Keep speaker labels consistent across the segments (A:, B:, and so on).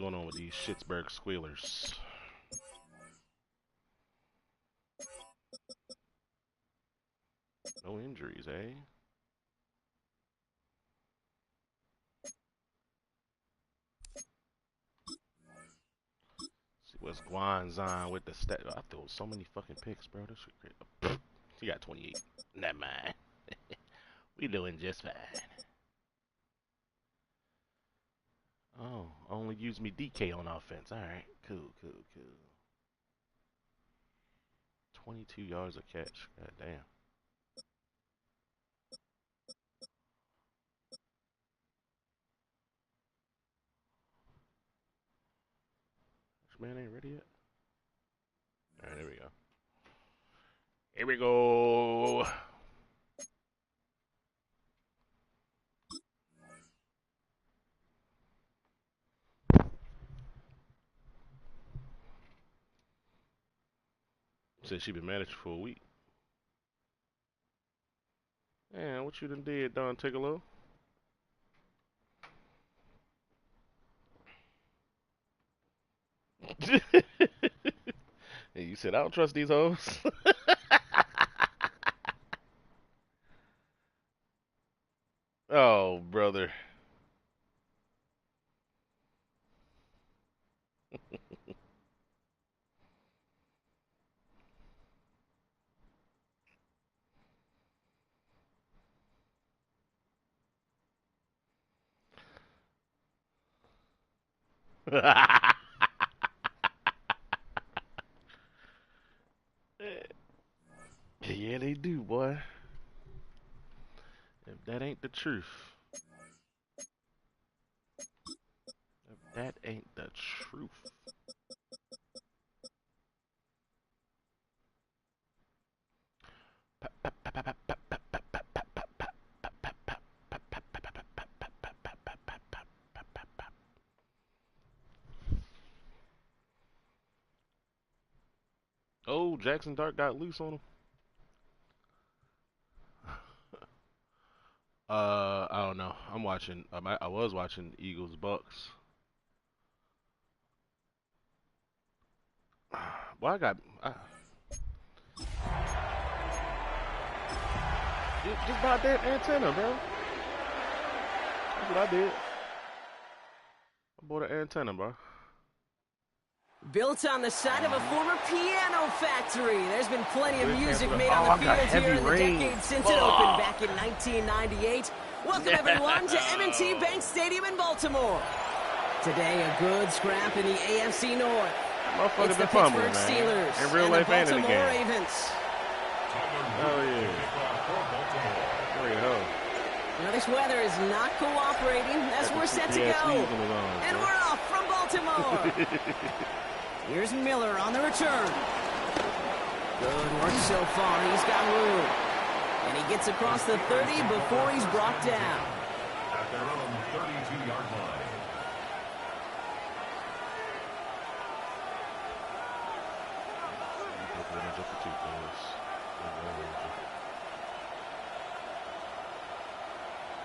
A: going on with these Pittsburgh Squealers? No injuries, eh? See what's Guanzon with the stat. I threw so many fucking picks, bro. This shit great. He got 28. Never mind. We doing just fine. Oh, only use me DK on offense. All right, cool. 22 yards a catch. God damn. This man ain't ready yet. All right, there we go. Here we go. Said she been managed for a week. Man, what you done did, Don Tigolo? Hey, you said I don't trust these hoes. Oh, brother. Yeah, they do, boy. If that ain't the truth. If that ain't the truth. Oh, Jackson Dart got loose on him. I don't know. I'm watching. I was watching Eagles Bucks. Well, just buy that antenna, bro. That's what I did. I bought an antenna, bro.
B: Built on the side of a former piano factory. There's been plenty of music made on the field here in the decade since it opened back in 1998. Welcome, everyone, to M&T Bank Stadium in Baltimore. Today, a good scrap in the AFC North. It's the Pittsburgh Steelers and the Baltimore Ravens.
A: Oh, yeah. There we go.
B: Now, this weather is not cooperating as we're set to go. And we're off from Baltimore. Here's Miller on the return. Good work so far. He's got room. And he gets across the 30 before he's brought down.
C: At their own 32-yard line.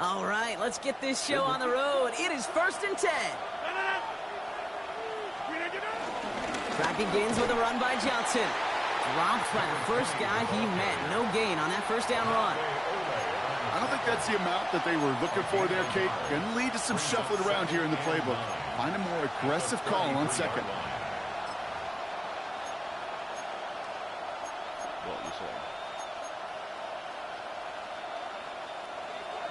B: All right, let's get this show on the road. It is 1st and 10. Track begins with a run by Johnson. Dropped by the first guy he met. No gain on that first down run.
D: I don't think that's the amount that they were looking for there, Kate. Going to lead to some shuffling around here in the playbook. Find a more aggressive call on second.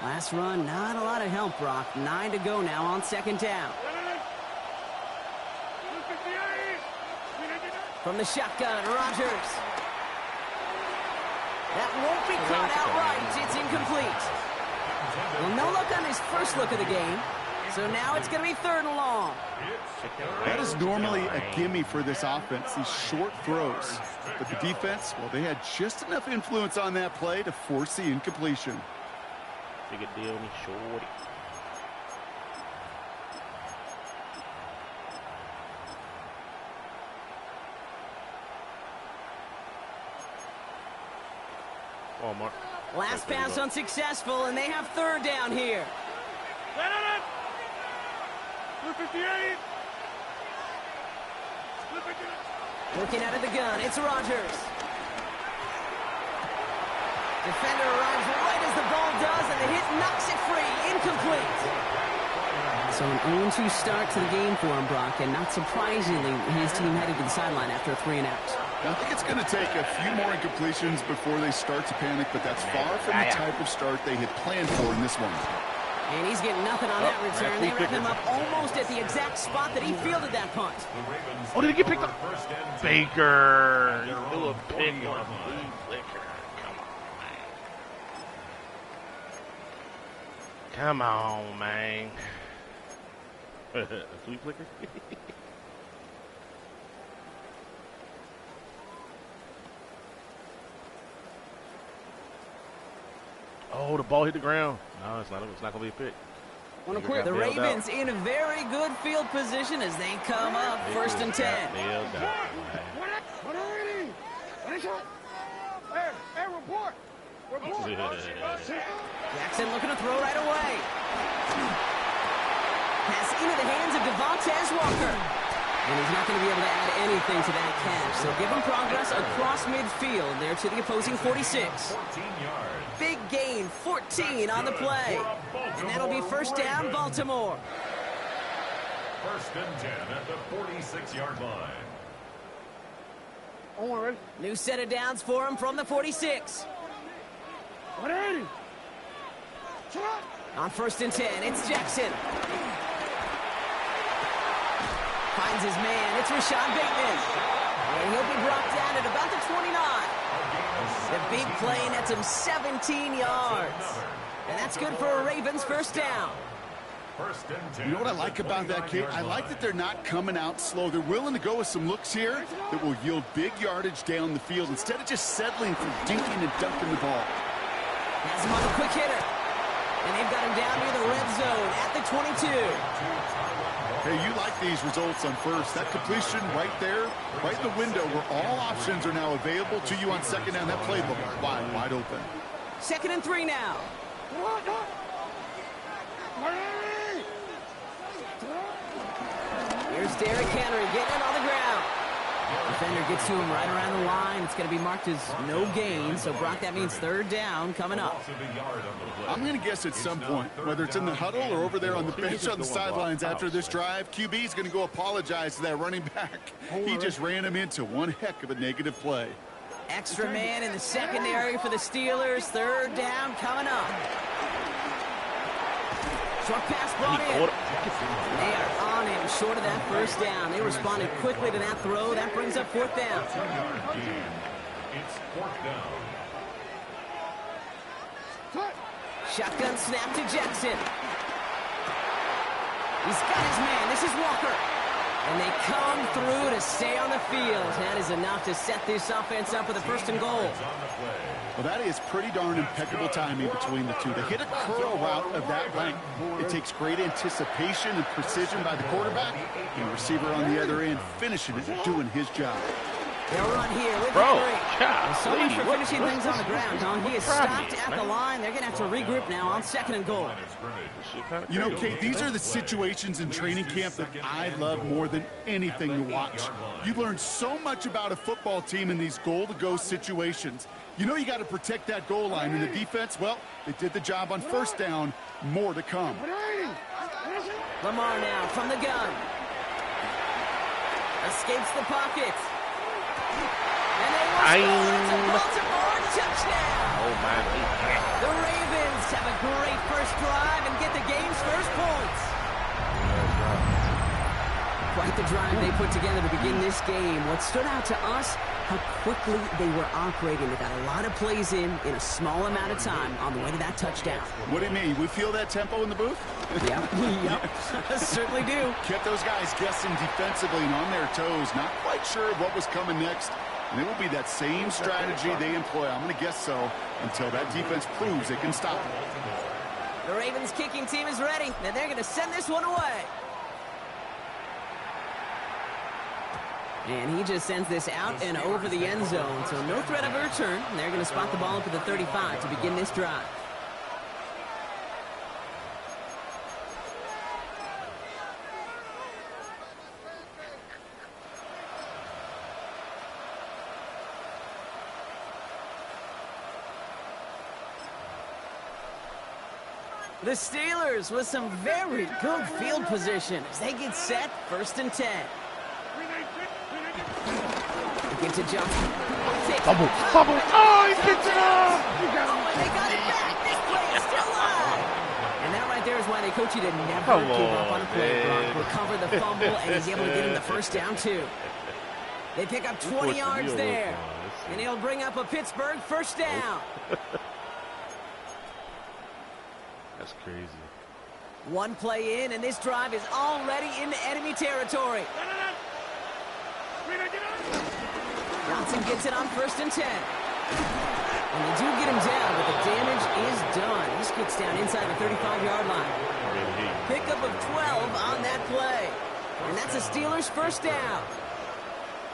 B: Last run, not a lot of help, Brock. 9 to go now on second down. From the shotgun, Rodgers. That won't be caught outright. It's incomplete. Well, no look on his first look of the game. So now it's going to be 3rd and long.
D: That is normally a gimme for this offense, these short throws. But the defense, well, they had just enough influence on that play to force the incompletion.
A: Big a deal, me shorty. Walmart.
B: Last pass unsuccessful, and they have 3rd down here. Looking out of the gun, it's Rodgers. Defender arrives right as the ball does, and the hit knocks it free. Incomplete. So an 0-2 start to the game for him, Brock, and not surprisingly, his team headed to the sideline after a 3-and-out.
D: I think it's going to take a few more incompletions before they start to panic, but that's far from the type of start they had planned for in this one.
B: And he's getting nothing on that return. They wrap him up almost at the exact spot that he fielded that punt.
A: Oh, did he get picked up? Baker. He threw a pick on a flea flicker. Come on, man. A flea flicker? Oh, the ball hit the ground. No, it's not going to be a pick.
B: The Ravens in a very good field position as they come up. First and 10.
C: Hey, report.
B: Jackson looking to throw right away. Pass into the hands of Devontae Walker. And he's not going to be able to add anything to that catch. So give him progress across midfield there to the opposing 46. Big gain, 14 on the play. And that'll be first down, Baltimore.
C: First and 10 at the 46-yard line.
B: New set of downs for him from the 46. On first and 10, it's Jackson. Finds his man. It's Rashad Bateman. And he'll be brought down at about the 29. The big play nets him 17 yards. And that's good for a Ravens first down.
D: You know what I like about that, Kate? I like that they're not coming out slow. They're willing to go with some looks here that will yield big yardage down the field instead of just settling for dinking and dunking the ball.
B: Has him on a quick hitter. And they've got him down near the red zone at the 22.
D: Hey, you like these results on first. That completion right there, right in the window where all options are now available to you on second down. That playbook wide open.
B: Second and 3 now. Here's Derrick Henry getting it on the ground. Defender gets to him right around the line. It's going to be marked as no gain. So, Brock, that means third down coming up.
D: I'm going to guess at some point, whether it's in the huddle or over there on the bench on the sidelines after this drive, QB is going to go apologize to that running back. He just ran him into one heck of a negative play.
B: Extra man in the secondary for the Steelers. Third down coming up. Short pass brought in. They are on him short of that first down. They responded quickly to that throw. That brings up fourth down.
C: It's fourth down.
B: Shotgun snap to Jackson. He's got his man. This is Walker. And they come through to stay on the field. That is enough to set this offense up with a first and goal.
D: Well, that is pretty darn impeccable timing between the two. To hit a curl route of that length, it takes great anticipation and precision by the quarterback, and the receiver on the other end finishing it and doing his job.
B: They'll run here with so much for finishing things on the ground, huh? He is stopped at the line. They're going to have to regroup now on second and goal.
D: You know, Kate, these are the situations in training camp that I love more than anything to watch. You learn so much about a football team in these goal-to-go situations. You know you got to protect that goal line. And the defense, well, they did the job on first down. More to come.
B: Lamar now from the gun. Escapes the pocket. And they will score. It's a Baltimore touchdown.
A: Oh, my.
B: The Ravens have a great first drive and get the game's first points. Quite the drive they put together to begin this game. What stood out to us, how quickly they were operating. They got a lot of plays in a small amount of time on the way to that touchdown.
D: What do you mean? We feel that tempo in the booth?
B: Yep. Certainly do.
D: Kept those guys guessing defensively and on their toes, not quite sure of what was coming next. And it will be that same strategy they employ, I'm going to guess so, until that defense proves they can stop it.
B: The Ravens kicking team is ready, and they're going to send this one away. And he just sends this out and over the end zone, so no threat of a return. They're going to spot the ball up at the 35 to begin this drive. The Steelers with some very good field position as they get set, 1st and 10. Again to Johnson.
A: Bubble. Oh, he gets it off!
B: Oh, and they got it back. This play is still alive. And that right there is why they coach you to never give up on a play. Gronk recovered the fumble, and he's able to get him the first down, too. They pick up 20 yards there. And he'll bring up a Pittsburgh first down.
A: That's crazy.
B: One play in, and this drive is already into enemy territory. Johnson gets it on 1st and 10. And they do get him down, but the damage is done. He gets down inside the 35-yard line. Pickup of 12 on that play. And that's a Steelers first down.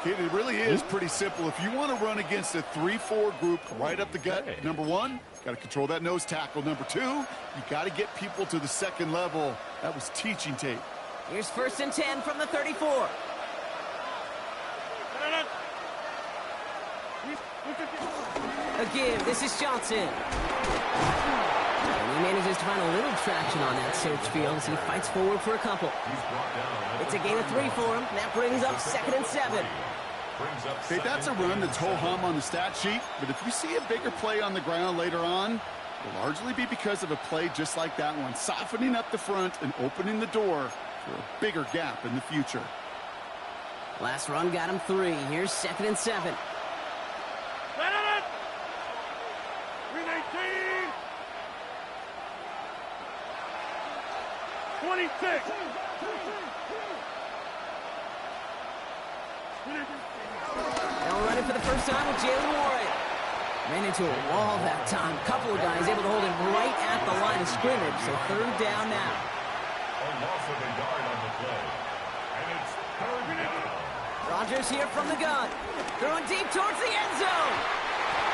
D: It really is pretty simple. If you want to run against a 3-4 group right up the gut, number one, got to control that nose tackle. Number two, you got to get people to the second level. That was teaching tape.
B: Here's 1st and 10 from the 34. A give. This is Johnson. And he manages to find a little traction on that search field as he fights forward for a couple. It's a gain of 3 for him. That brings up 2nd and 7.
D: Hey, that's a run that's ho-hum on the stat sheet, but if you see a bigger play on the ground later on, it'll largely be because of a play just like that one, softening up the front and opening the door for a bigger gap in the future.
B: Last run got him 3. Here's 2nd and 7.
E: 26.
B: They'll run it for the first time with Jalen Warren. Ran into a wall that time. Couple of guys able to hold him right at the line of scrimmage. So 3rd down now.
C: A loss of a yard on the play. And it's 3rd down.
B: Rodgers here from the gun. Throwing deep towards the end zone.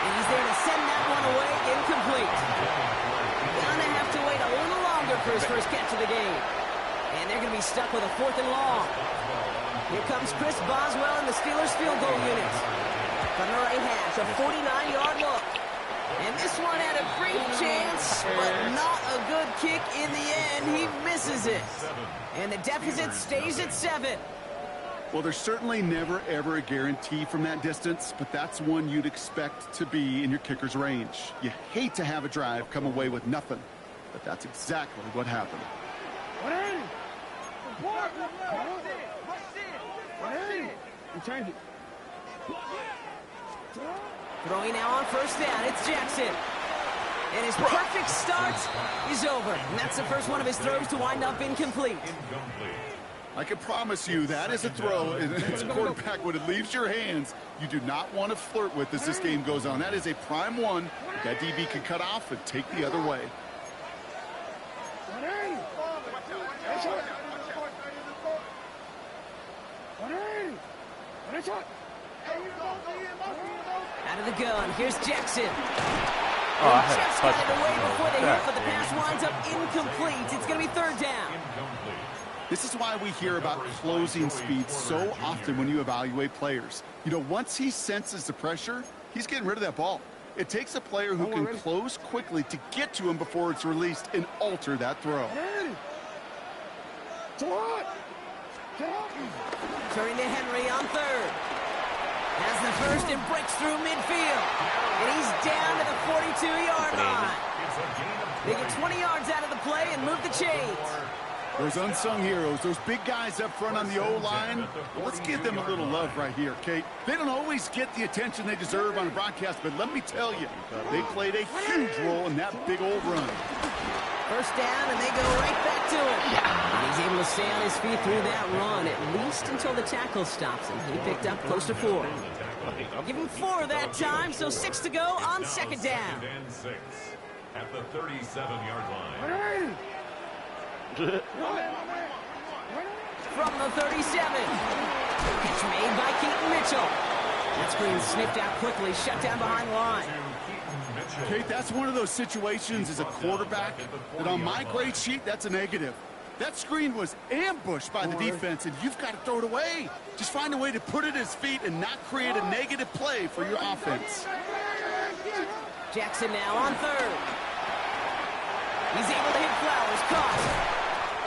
B: And he's there to send that one away. Incomplete. Gonna have to wait a little longer for his first catch of the game. And they're going to be stuck with a 4th and long. Here comes Chris Boswell in the Steelers field goal unit. From the right hash, a 49-yard look. And this one had a brief chance, but not a good kick in the end. He misses it. And the deficit stays at 7.
D: Well, there's certainly never, ever a guarantee from that distance, but that's one you'd expect to be in your kicker's range. You hate to have a drive come away with nothing, but that's exactly what happened.
B: Throwing now on 1st down, it's Jackson. And his perfect start is over. And that's the first one of his throws to wind up incomplete.
D: I can promise you that is a throw, and it's a quarterback when it leaves your hands, you do not want to flirt with as this game goes on. That is a prime one that DB can cut off and take the other way.
B: Out of the gun, here's Jackson.
A: Oh, I had
B: Jeff's
A: a
B: got it
A: touchdown.
B: away before they hit, but the
A: God
B: pass winds up incomplete. It's going to be 3rd down.
D: This is why we hear about closing speed so often when you evaluate players. You know, once he senses the pressure, he's getting rid of that ball. It takes a player who can close quickly to get to him before it's released and alter that throw.
B: Turning to Henry on 3rd. Has the first and breaks through midfield. And he's down to the 42-yard line. They get 20 yards out of the play and move the chains.
D: Those unsung heroes, those big guys up front on the O-line, well, let's give them a little love right here, Kate. They don't always get the attention they deserve on a broadcast, but let me tell you, they played a huge role in that big old run.
B: First down, and they go right back to him. And he's able to stay on his feet through that run, at least until the tackle stops him. He picked up close to 4. Give him 4 that time, so 6 to go on 2nd down.
C: And 6 at the 37-yard line.
B: From the 37. Catch made by Keaton Mitchell. That screen sniffed out quickly, shut down behind the line.
D: Kate, that's one of those situations as a quarterback that on my grade sheet, that's a negative. That screen was ambushed by the defense, and you've got to throw it away. Just find a way to put it at his feet and not create a negative play for your offense.
B: Jackson now on 3rd. He's able to hit Flowers, caught.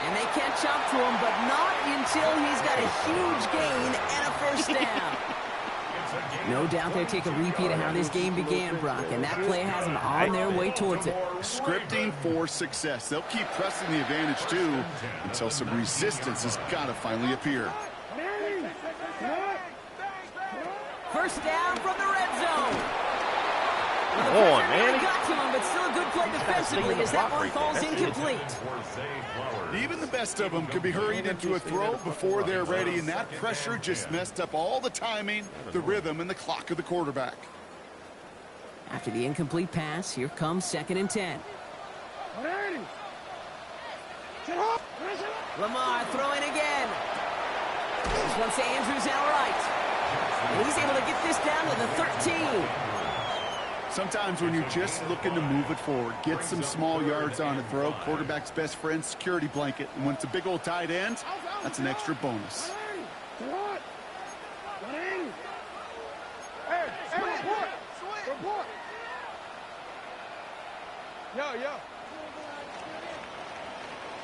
B: And they catch up to him, but not until he's got a huge gain and a first down. No doubt they'll take a repeat of how this game began, Brock, and that play has them on their way towards it.
D: Scripting for success. They'll keep pressing the advantage, too, until some resistance has got to finally appear.
B: First down from the red zone.
A: Come on, man.
B: Got to him, but still a good play defensively as that one falls incomplete.
D: Even the best of them could be hurried into a throw before they're ready, and that pressure just messed up all the timing, the rhythm, and the clock of the quarterback.
B: After the incomplete pass, here comes 2nd and 10. Lamar throwing again. This one's to Andrews outright. And he's able to get this down to the 13.
D: Sometimes when you're just looking to move it forward, get some small yards on a throw, quarterback's best friend, security blanket. And when it's a big old tight end, that's an extra bonus.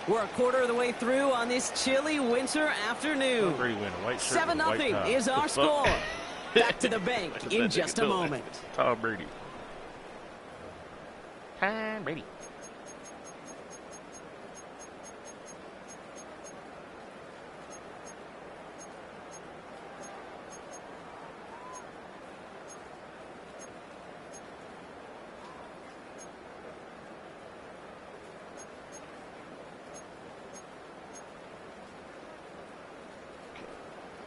B: We're a quarter of the way through on this chilly winter afternoon. 7-0 is our score. Back to the bank in just a moment.
A: Tom Brady. Tom Brady.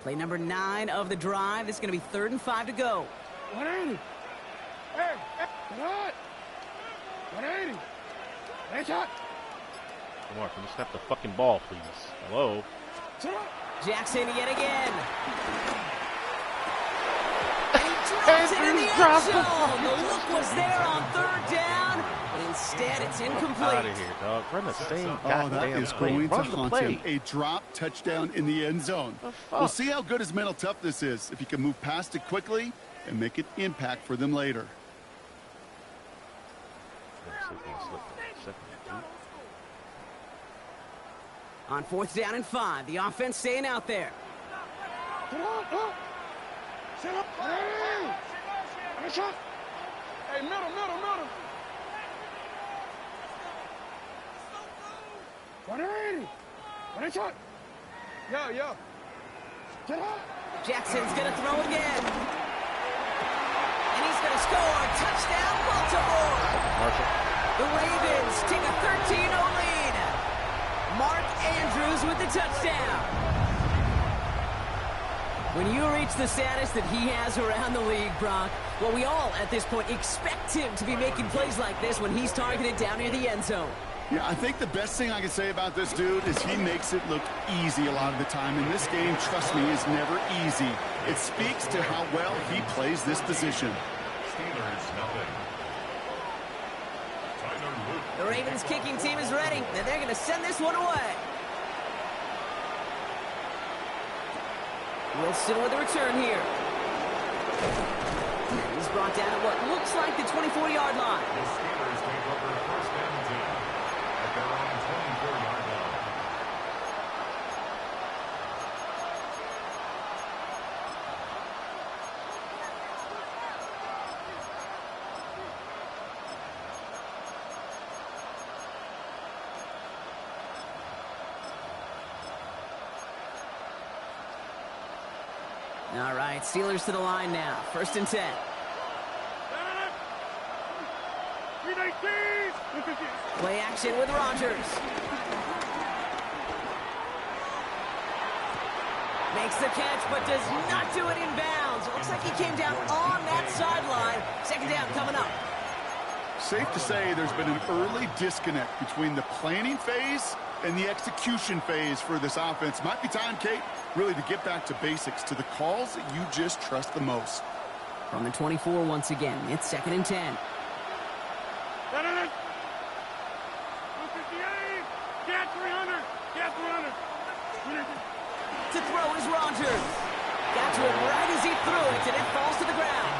B: Play number 9 of the drive. This is going to be 3rd and 5 to go.
E: 180. Hey, what? 180. Hey, shot.
A: Come on, can you snap the fucking ball, please? Hello?
B: Jackson yet again. And he drops it in the end zone. The look was there on 3rd down, but instead it's incomplete.
A: Out of here, dog. Run the same
D: Oh, that is going to
A: Run the
D: haunt
A: play.
D: him. A drop touchdown in the end zone. We'll see how good his mental toughness is, if he can move past it quickly and make an impact for them later.
B: On 4th down and 5, the offense staying out there.
E: Set up. Hey, shot. Hey, middle. 180. 180 shot. Yeah. Set up.
B: Jackson's going to throw again. And he's going to score. Touchdown, Baltimore. The Ravens take a 13-0 lead. Mark Andrews with the touchdown. When you reach the status that he has around the league, Brock, well, we all at this point expect him to be making plays like this when he's targeted down near the end zone.
D: Yeah, I think the best thing I can say about this dude is he makes it look easy a lot of the time. And this game, trust me, is never easy. It speaks to how well he plays this position.
B: The Ravens kicking team is ready, and they're going to send this one away. Wilson with a return here. He's brought down at what looks like the 24-yard line.
C: The Steelers take over 1st and 10 at their own 24-yard line.
B: All right, Steelers to the line now. 1st and 10. Play action with Rodgers. Makes the catch, but does not do it in bounds. It looks like he came down on that sideline. 2nd down coming up.
D: Safe to say there's been an early disconnect between the planning phase and the execution phase for this offense. Might be time, Kate, really to get back to basics, to the calls that you just trust the most.
B: From the 24 once again, it's 2nd and 10. To throw is Rodgers. Got to him right as he threw it, and it falls to the ground.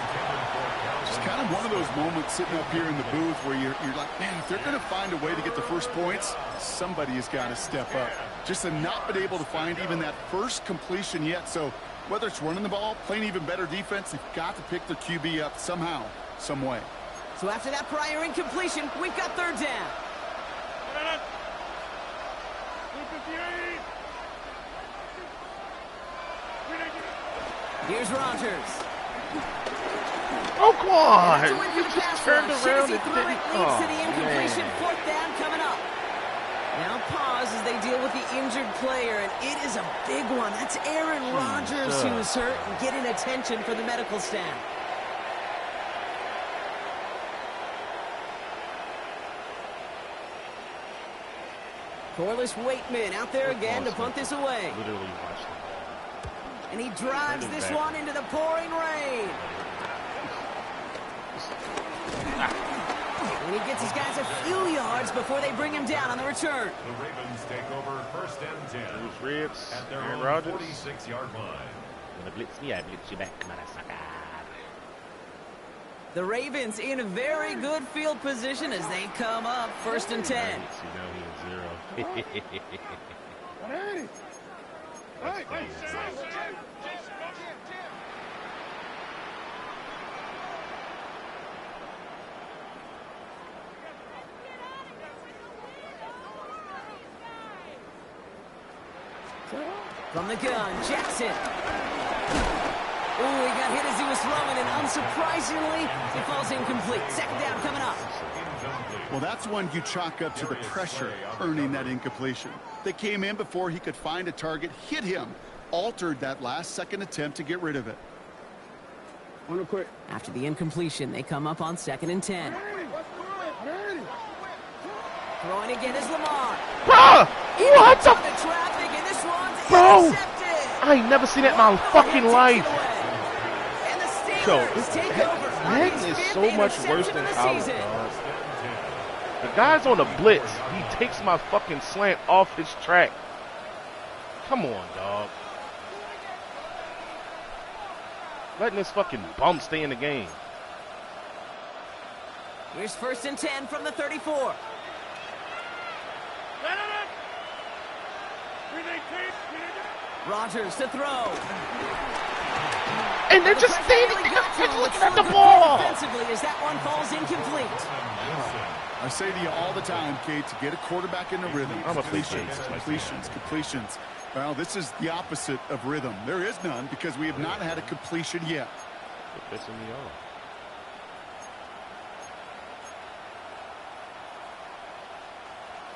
D: Just kind of one of those moments sitting up here in the booth where you're like, man, if they're going to find a way to get the first points, somebody has got to step up. Just to not been able to find even that first completion yet. So whether it's running the ball, playing even better defense, they've got to pick their QB up somehow, some way.
B: So after that prior incompletion, we've got third down. Here's Rodgers.
A: Oh, come on!
B: You just
A: turned around and didn't.
B: Leads to the incompletion. Fourth down coming up. Now pause as they deal with the injured player, and it is a big one. That's Aaron Rodgers who's hurt and getting attention for the medical staff. Corliss Waitman out there again to punt this away.
A: Literally watched it.
B: And he drives this one into the pouring rain. And he gets his guys a few yards before they bring him down on the return.
C: The Ravens take over first and 10.
A: Bruce Reds,
C: At their
A: Aaron
C: own
A: Rodgers.
C: 46-yard line.
A: Gonna blitz me, I blitz you back, motherfucker.
B: The Ravens in a very good field position as they come up first and 10.
A: Now he in 0. That's funny.
B: From the gun, Jackson. Ooh, he got hit as he was throwing, and unsurprisingly, he falls incomplete. Second down coming up.
D: Well, that's one you chalk up to the pressure earning that incompletion. They came in before he could find a target, hit him, altered that last-second attempt to get rid of it.
B: After the incompletion, they come up on second and 10. Throwing again is Lamar.
A: Bruh! What the?
B: Traffic, and this one's
A: Bro!
B: intercepted.
A: I ain't never seen that in my fucking life.
B: And the
A: Yo,
B: Steelers take over.
A: Madden is so much worse than college, dog. The guy's on the blitz. He takes my fucking slant off his track. Come on, dog. Letting this fucking bum stay in the game.
B: Here's first and 10 from the 34. Rodgers to throw.
A: And they're just standing there looking at the ball.
B: Defensively, as that one falls incomplete.
D: I say to you all the time, Kate, to get a quarterback in a rhythm.
A: I'm a
D: Completions. Well, this is the opposite of rhythm. There is none because we have not had a completion yet.
A: They're pissing me off.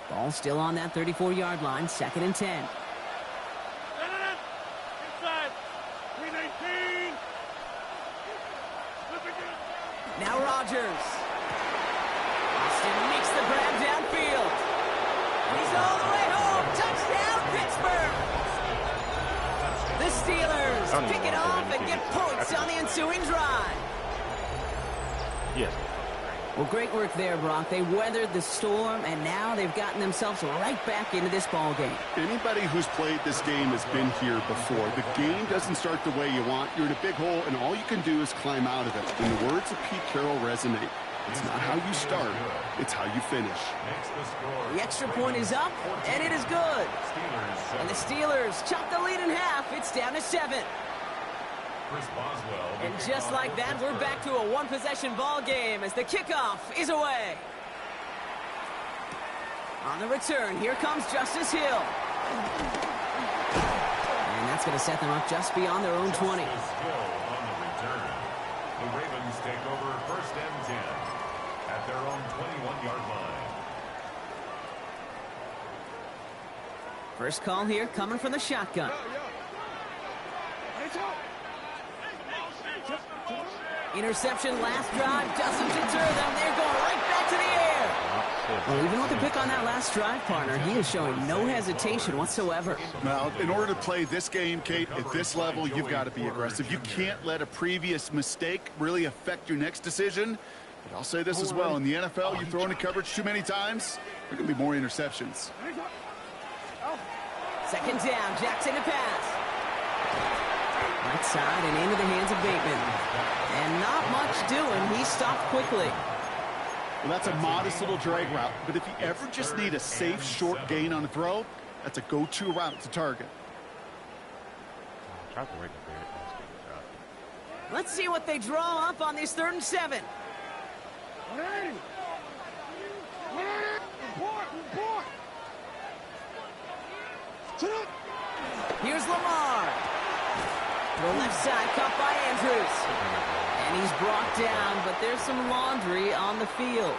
B: Ball still on that 34-yard line, second and 10. Now Rodgers. Austin makes the grab downfield. He's all the way home. Touchdown, Pittsburgh. The Steelers pick it off and get points on the ensuing drive.
A: Yes.
B: Well, great work there, Brock. They weathered the storm, and now they've gotten themselves right back into this ball game.
D: Anybody who's played this game has been here before. The game doesn't start the way you want. You're in a big hole, and all you can do is climb out of it. And the words of Pete Carroll resonate. It's not how you start, it's how you finish.
B: The extra point is up, and it is good. And the Steelers chop the lead in half. It's down to 7. And just like that, we're back to a one-possession ball game as the kickoff is away. On the return, here comes Justice Hill. And that's going to set them up just beyond their own 20.
C: The Ravens take over first and 10 at their own 21-yard line.
B: First call here coming from the shotgun. Interception last drive doesn't deter them. They're going right back to the air. Well, even with the pick on that last drive, partner, he is showing no hesitation whatsoever.
D: Well, in order to play this game, Kate, at this level, you've got to be aggressive. You can't let a previous mistake really affect your next decision. But I'll say this as well. In the NFL, you throw into coverage too many times, there are going to be more interceptions.
B: Second down, Jackson to pass. Outside and into the hands of Bateman. And not much doing. He stopped quickly.
D: Well, that's a modest little drag route, but if you ever just need a safe, short gain on a throw, that's a go-to route to target.
B: Let's see what they draw up on this 3rd and 7. Here's Lamar. The left side caught by Andrews. And he's brought down, but there's some laundry on the field.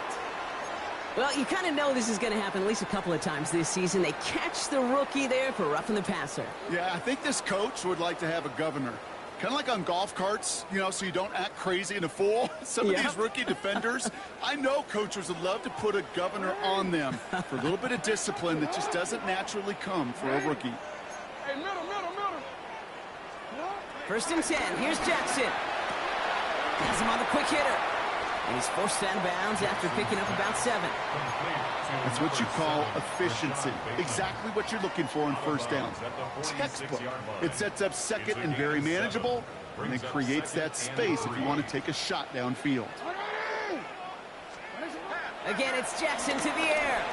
B: Well, you kind of know this is going to happen at least a couple of times this season. They catch the rookie there for roughing the passer.
D: Yeah, I think this coach would like to have a governor. Kind of like on golf carts, you know, so you don't act crazy and a fool. Some of these rookie defenders, I know coaches would love to put a governor on them for a little bit of discipline that just doesn't naturally come for a rookie.
E: Hey, middle.
B: 1st and 10. Here's Jackson. Has him on the quick hitter. And he's forced out of bounds after picking up about 7.
D: That's what you call efficiency. Exactly what you're looking for in 1st down. Textbook. It sets up 2nd and very manageable, and it creates that space if you want to take a shot downfield.
B: Again, it's Jackson to the air.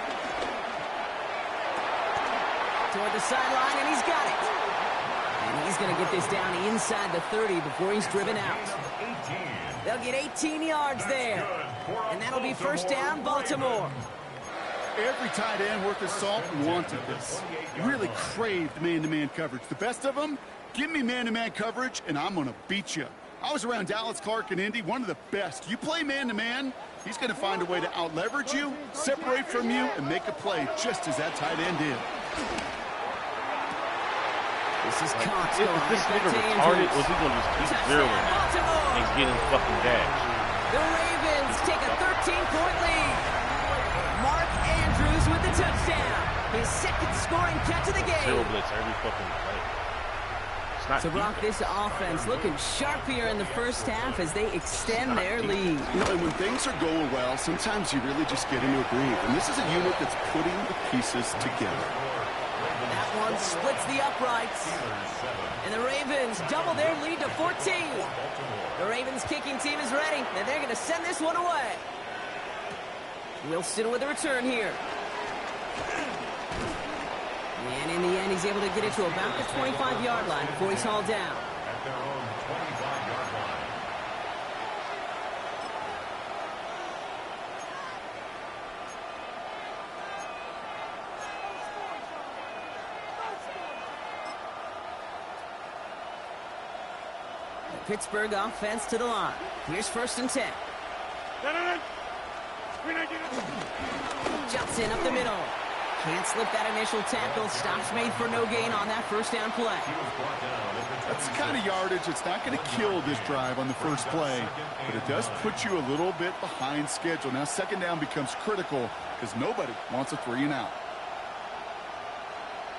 B: Toward the sideline, and he's got it. And he's going to get this down inside the 30 before he's driven out. They'll get 18 yards there. And that'll be 1st down, Baltimore.
D: Every tight end worth his salt wanted this. Really craved man-to-man coverage. The best of them, give me man-to-man coverage, and I'm going to beat you. I was around Dallas Clark and Indy, one of the best. You play man-to-man, he's going to find a way to out-leverage you, separate from you, and make a play just as that tight end did.
B: This is Cox.
A: Is this nigga retarded, or is he going to just keep zeroing and getting fucking dashed?
B: The Ravens take a 13-point lead. Mark Andrews with the touchdown. His 2nd scoring catch of the game.
A: Zero blitz every fucking play. It's not
B: So, Brock, this offense looking sharp here in the 1st half as they extend their lead.
D: You know, and when things are going well, sometimes you really just get into a groove. And this is a unit that's putting the pieces together.
B: That one splits the uprights. And the Ravens double their lead to 14. The Ravens kicking team is ready, and they're going to send this one away. Wilson with a return here. And in the end, he's able to get it to about the 25-yard line before he's hauled down.
C: At their own 25-yard line.
B: The Pittsburgh offense to the line. Here's 1st and 10. Johnson up the middle. Can't slip that initial tackle. Stops made for no gain on that 1st down play.
D: That's the kind of yardage that's not going to kill this drive on the 1st play, but it does put you a little bit behind schedule. Now 2nd down becomes critical because nobody wants a 3 and out.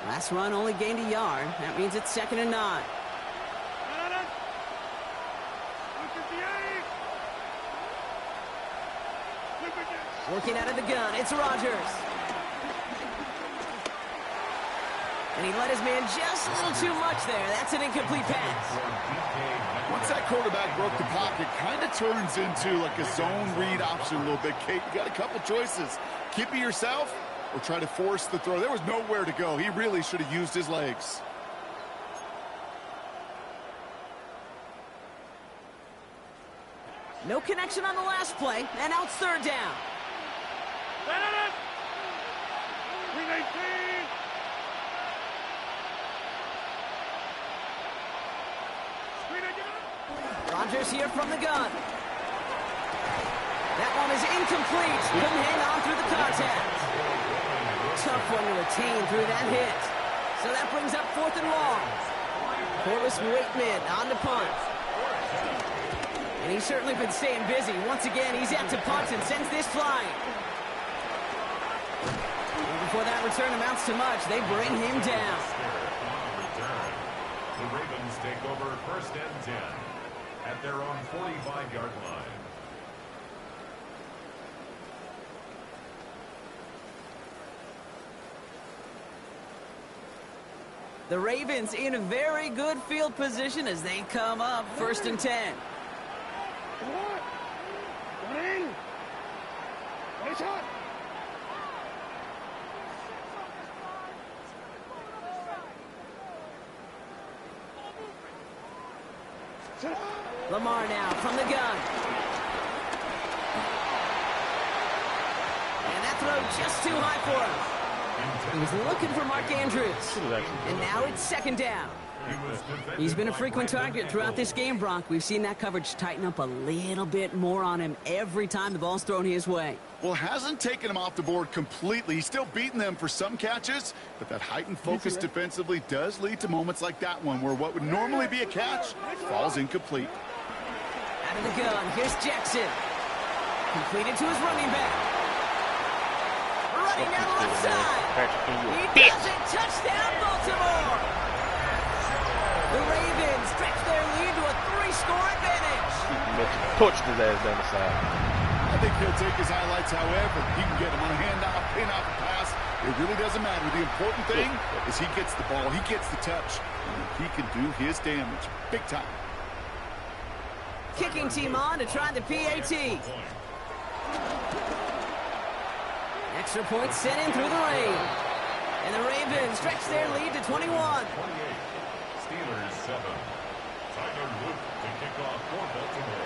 B: Last run only gained a yard. That means it's 2nd and 9. Working out of the gun, it's Rodgers. And he let his man just a little too much there. That's an incomplete pass.
D: Once that quarterback broke the pocket, kind of turns into like a zone read option a little bit, Kate. You got a couple choices. Keep it yourself or try to force the throw. There was nowhere to go. He really should have used his legs.
B: No connection on the last play, and now it's 3rd down. Rodgers here from the gun. That one is incomplete. Couldn't hang on through the contact. Tough one to retain through that hit. So that brings up 4th and long. Corliss Waitman on the punt. And he's certainly been staying busy. Once again, he's out to punt and sends this flying. And before that return amounts to much, they bring him down.
C: The Ravens take over 1st and 10 at their own 45-yard line.
B: The Ravens in a very good field position as they come up 1st and 10. Lamar now from the gun. And that throw just too high for him. He was looking for Mark Andrews. And now it's 2nd down. He's been a frequent target throughout this game, Brock. We've seen that coverage tighten up a little bit more on him every time the ball's thrown his way.
D: Well, hasn't taken him off the board completely. He's still beating them for some catches, but that heightened focus defensively does lead to moments like that one where what would normally be a catch falls incomplete.
B: Out of the gun, here's Jackson. Completed to his running back. Running down the left side. He does it. Touchdown, Baltimore. The Ravens stretch their lead to a 3-score advantage.
A: Torched his ass down the side.
D: I think he'll take his highlights however. He can get him on a handoff, pin off a pass. It really doesn't matter. The important thing is he gets the ball, he gets the touch, and he can do his damage big time.
B: Kicking team on to try the PAT. Extra point sent in through the rain. And the Ravens stretch their lead to 21.
C: Steelers 7. Tyler Luke to kick off for Baltimore.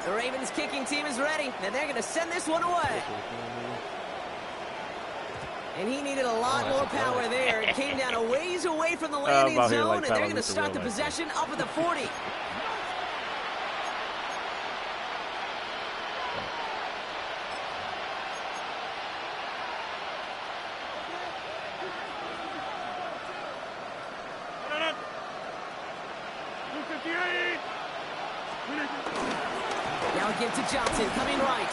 B: The Ravens kicking team is ready, and they're going to send this one away. And he needed a lot more power there. It came down a ways away from the landing zone, and they're going to start the possession up at the 40. Now give to Johnson, coming right.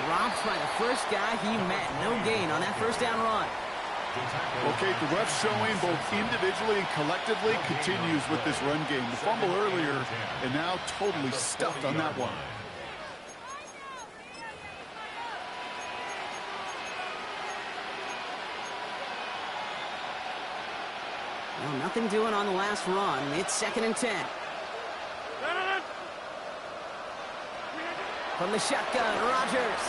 B: Dropped by the first guy he met. No gain on that 1st down run.
D: Okay, the ref's showing both individually and collectively continues with this run game. The fumble earlier, and now totally stuffed on that one.
B: Well, nothing doing on the last run. It's 2nd and 10. From the shotgun, Rodgers.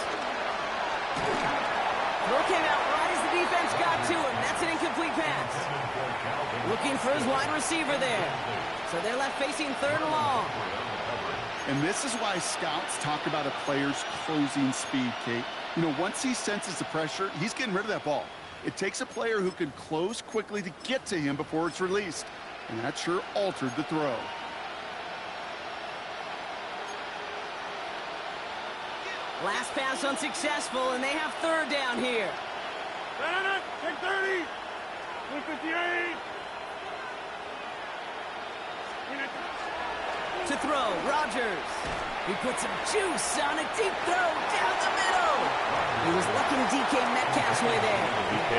B: Throw came out right as the defense got to him. That's an incomplete pass. Looking for his wide receiver there. So they're left facing 3rd and long.
D: And this is why scouts talk about a player's closing speed, Kate. You know, once he senses the pressure, he's getting rid of that ball. It takes a player who can close quickly to get to him before it's released. And that sure altered the throw.
B: Last pass unsuccessful, and they have 3rd down here.
E: Take 30. 158.
B: To throw, Rodgers. He puts some juice on a deep throw down the middle. He was looking DK Metcalf's way there.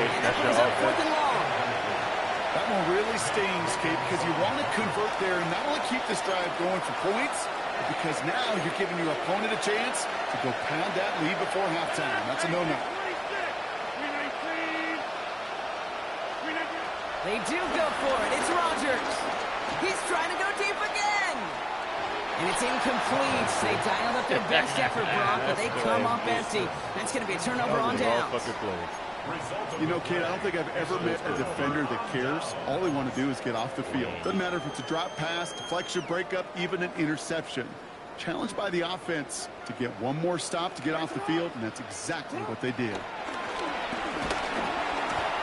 B: And that brings up 4th and long.
D: That one really stings, Kate, because you want to convert there and not only keep this drive going for points, but because now you're giving your opponent a chance to go pound that lead before halftime. That's a no-no.
B: They do go for it. It's Rodgers. He's trying to go deep again. And it's incomplete. They dialed up their best effort, Brock, but they come up empty. That's going to be a turnover on downs.
D: You know, Kate, I don't think I've ever met a defender that cares. All they want to do is get off the field. Doesn't matter if it's a drop pass, deflection, breakup, even an interception. Challenged by the offense to get one more stop to get off the field, and that's exactly what they did.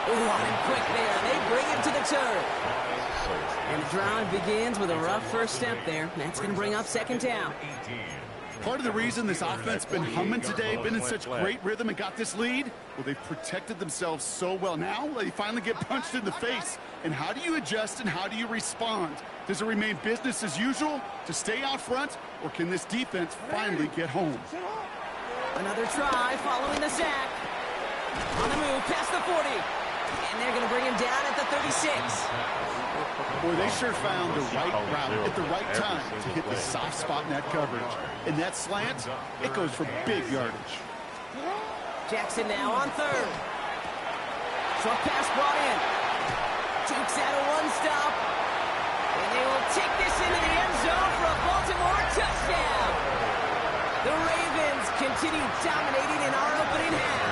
B: Ooh, on him quick there. They bring him to the turf. And the drive begins with a rough first step there. That's going to bring up 2nd down.
D: Part of the reason this offense been humming today, been in such great rhythm and got this lead, well, they've protected themselves so well. Now they finally get punched in the face. And how do you adjust and how do you respond? Does it remain business as usual to stay out front, or can this defense finally get home?
B: Another try following the sack. On the move past the 40. And they're going to bring him down at the 36.
D: Boy, they sure found the right route at the right time to hit the soft spot in that coverage. And that slant, it goes for big yardage.
B: Jackson now on 3rd. Short pass brought in. Shakes out a one-stop. And they will take this into the end zone for a Baltimore touchdown. The Ravens continue dominating in our opening half.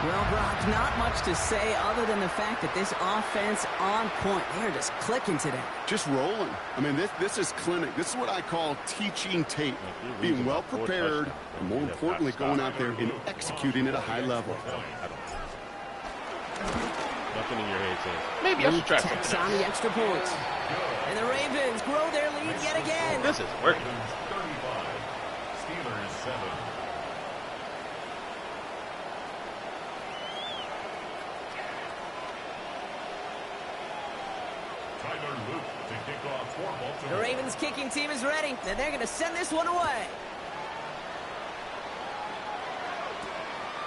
B: Well, Brock, not much to say other than the fact that this offense on point. They're just clicking today.
D: Just rolling. I mean, this is clinic. This is what I call teaching tape. Being well prepared, and more importantly, going out there and executing at a high level.
A: Nothing in your head says, maybe I should try something
B: on the extra points. And the Ravens grow their lead yet again.
A: This is working.
C: 35. Steelers 7.
B: The Ravens kicking team is ready, and they're going to send this one away.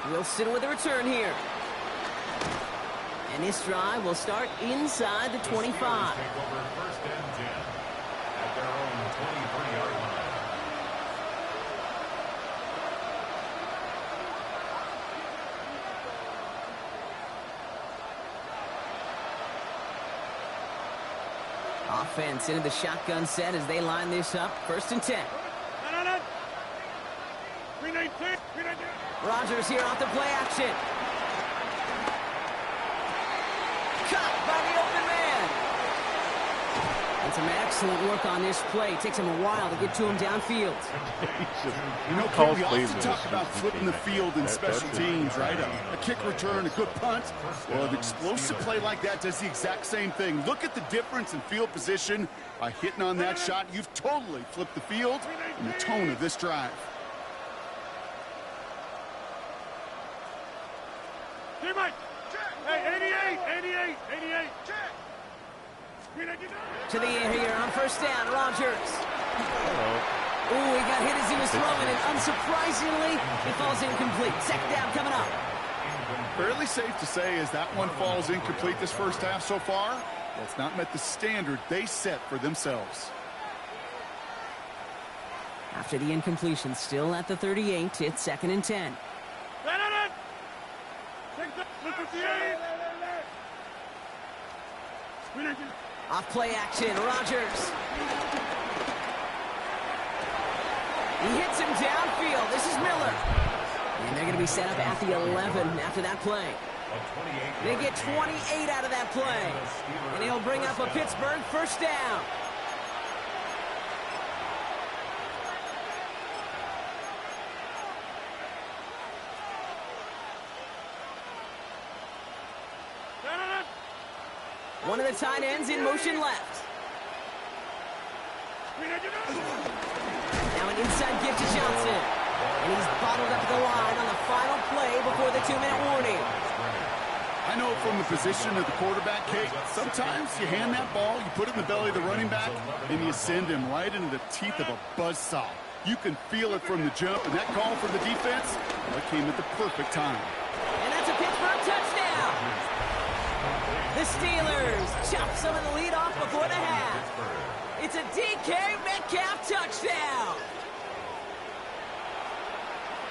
B: Wilson with a return here. And this drive will start inside the 25.
C: Take over first and 10 at their own 23-yard line.
B: Offense into the shotgun set as they line this up. First and 10. Rodgers here off the play action. Cut by the open man. And some excellent work on this play. Takes him a while to get to him downfield.
D: You know, Kate, we often talk about flipping the field in special teams, right? A kick return, a good punt. Well, an explosive play like that does the exact same thing. Look at the difference in field position. By hitting on that shot, you've totally flipped the field and the tone of this drive.
E: Hey, 88.
B: To the air here on first down, Rodgers. Ooh, he got hit as he was throwing, and unsurprisingly, he falls incomplete. Second down coming up.
D: Fairly safe to say as that one falls incomplete this first half so far, that's not met the standard they set for themselves.
B: After the incompletion, still at the 38, it's second and 10. Off play action, Rodgers. He hits him downfield. This is Miller. And they're going to be set up at the 11 after that play. They get 28 out of that play. And he'll bring up a Pittsburgh first down. One of the tight ends in motion left. Now an inside give to Johnson. And he's bottled up the line on the final play before the 2-minute warning.
D: I know from the position of the quarterback, Kate, sometimes you hand that ball, you put it in the belly of the running back, and you send him right into the teeth of a buzzsaw. You can feel it from the jump, and that call for the defense, that came at the perfect time.
B: And that's a Pittsburgh touchdown. The Steelers chop some of the lead off before the half. It's a DK Metcalf touchdown.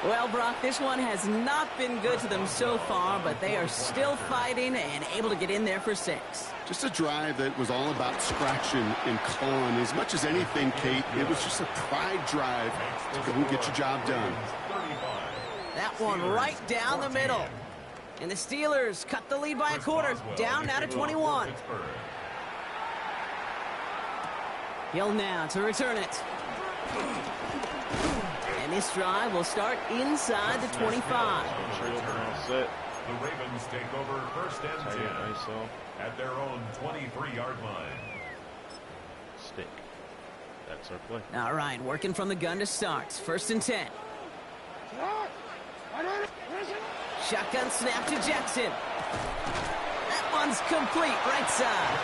B: Well, Brock, this one has not been good to them so far, but they are still fighting and able to get in there for 6.
D: Just a drive that was all about scratching and clawing. As much as anything, Kate, it was just a pride drive to go and get your job done.
B: That one right down the middle. And the Steelers cut the lead by a quarter, down now to 21. Hill now to return it. And this drive will start inside the 25.
C: The Ravens take over first and 10 at their own 23-yard line.
A: Stick. That's our play.
B: All right, working from the gun to start. First and 10. Shotgun snap to Jackson. That one's complete, right side.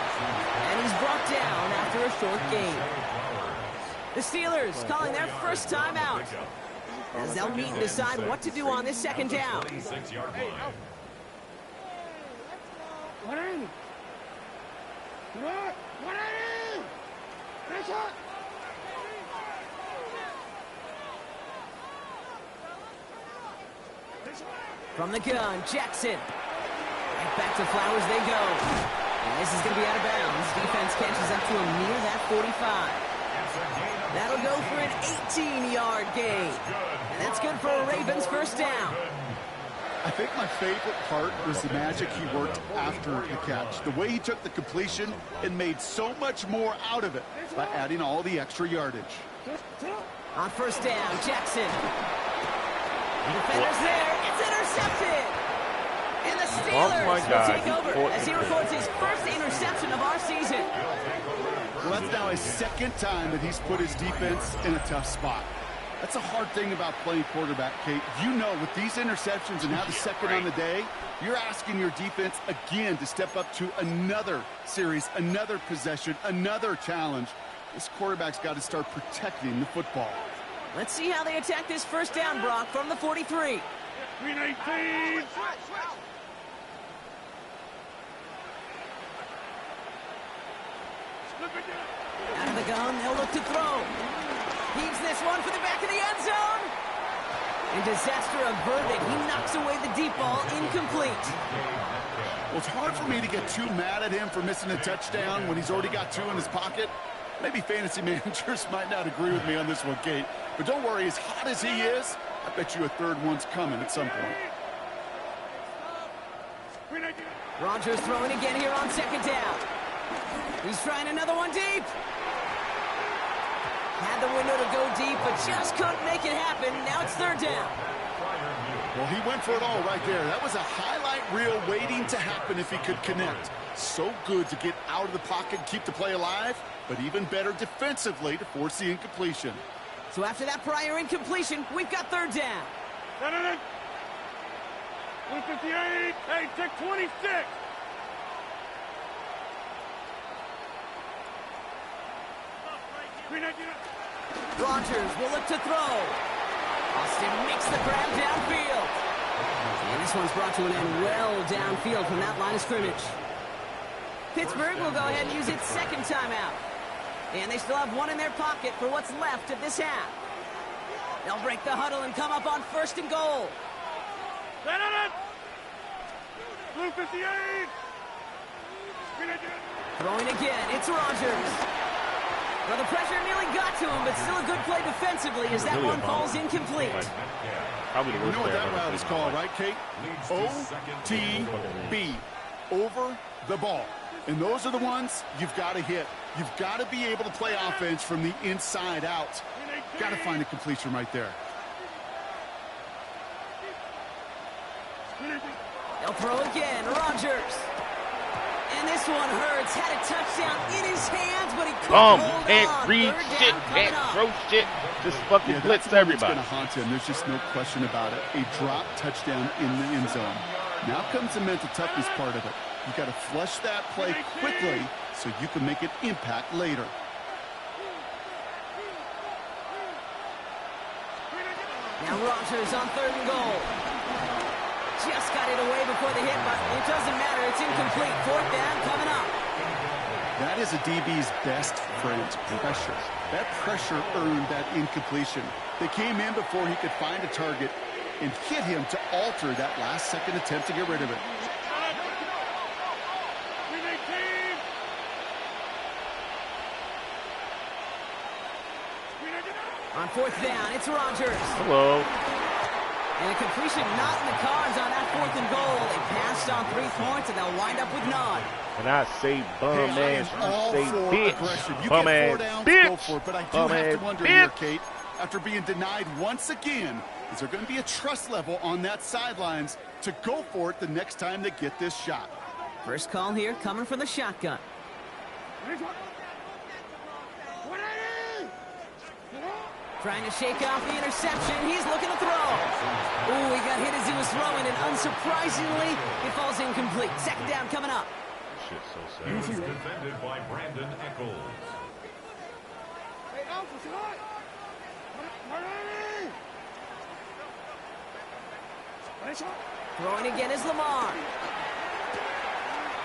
B: And he's brought down after a short gain. The Steelers calling their first time out, as they'll meet and decide what to do on this second down. From the gun, Jackson. Back to Flowers they go. And this is going to be out of bounds. Defense catches up to him near that 45. That'll go for an 18-yard gain. And that's good for a Ravens first down.
D: I think my favorite part was the magic he worked after the catch. The way he took the completion and made so much more out of it by adding all the extra yardage.
B: On first down, Jackson. Defender's there. It's intercepted. And the Steelers will take over as he records his first interception of our season.
D: Well, that's now his second time that he's put his defense in a tough spot. That's a hard thing about playing quarterback, Kate. You know, with these interceptions and now the second on the day, you're asking your defense again to step up to another series, another possession, another challenge. This quarterback's got to start protecting the football.
B: Let's see how they attack this first down, Brock, from the 43.
E: 319.
B: Out of the gun, they'll look to throw. Heaves this one for the back of the end zone. And disaster averted. He knocks away the deep ball, incomplete.
D: Well, it's hard for me to get too mad at him for missing a touchdown when he's already got two in his pocket. Maybe fantasy managers might not agree with me on this one, Kate. But don't worry, as hot as he is, I bet you a third one's coming at some point.
B: Rodgers throwing again here on second down. He's trying another one deep. Had the window to go deep, but just couldn't make it happen. Now it's third down.
D: Well, he went for it all right there. That was a highlight reel waiting to happen if he could connect. So good to get out of the pocket and keep the play alive, but even better defensively to force the incompletion.
B: So after that prior incompletion, we've got third down.
E: 158. Hey, take 26.
B: Rodgers will look to throw. Austin makes the grab downfield. And this one's brought to an end well downfield from that line of scrimmage. Pittsburgh will go ahead and use its second timeout. And they still have one in their pocket for what's left of this half. They'll break the huddle and come up on first and goal.
E: Blue 58.
B: Throwing again, it's Rodgers. Well, the pressure nearly got to him, but still a good play defensively as that one falls incomplete.
D: You know what that route is called, right, Kate? OTB. Over the ball. And those are the ones you've got to hit. You've got to be able to play offense from the inside out. Got to find a completion right there.
B: They'll throw again, Rodgers. And this one hurts. Had a touchdown in his hands, but he couldn't hold on.
A: Can't read shit, can't throw shit. Just fucking blitz everybody.
D: That's going to haunt him. There's just no question about it. A drop touchdown in the end zone. Now comes the mental toughness part of it. You've got to flush that play quickly so you can make an impact later.
B: Now Rodgers on third and goal. Just got it away before the hit, but it doesn't matter. It's incomplete. Fourth down coming up.
D: That is a DB's best friend, pressure. That pressure earned that incompletion. They came in before he could find a target and hit him to alter that last-second attempt to get rid of it.
B: On fourth down, it's Rodgers.
A: Hello.
B: And a completion not in the cards on that fourth and goal. They passed on 3 points, and they'll wind up with none.
A: And I say bum ass, you say bitch. Bum ass,
D: Go for it, but I do
A: bum
D: have to
A: ass
D: wonder here,
A: bitch.
D: Kate, after being denied once again, is there going to be a trust level on that sidelines to go for it the next time they get this shot?
B: First call here coming from the shotgun. Trying to shake off the interception. He's looking to throw. Ooh, he got hit as he was throwing, and unsurprisingly, it falls incomplete. Second down coming up.
A: Shit's so
C: He was
A: sad.
C: defended by Brandon Echols.
B: Throwing again is Lamar.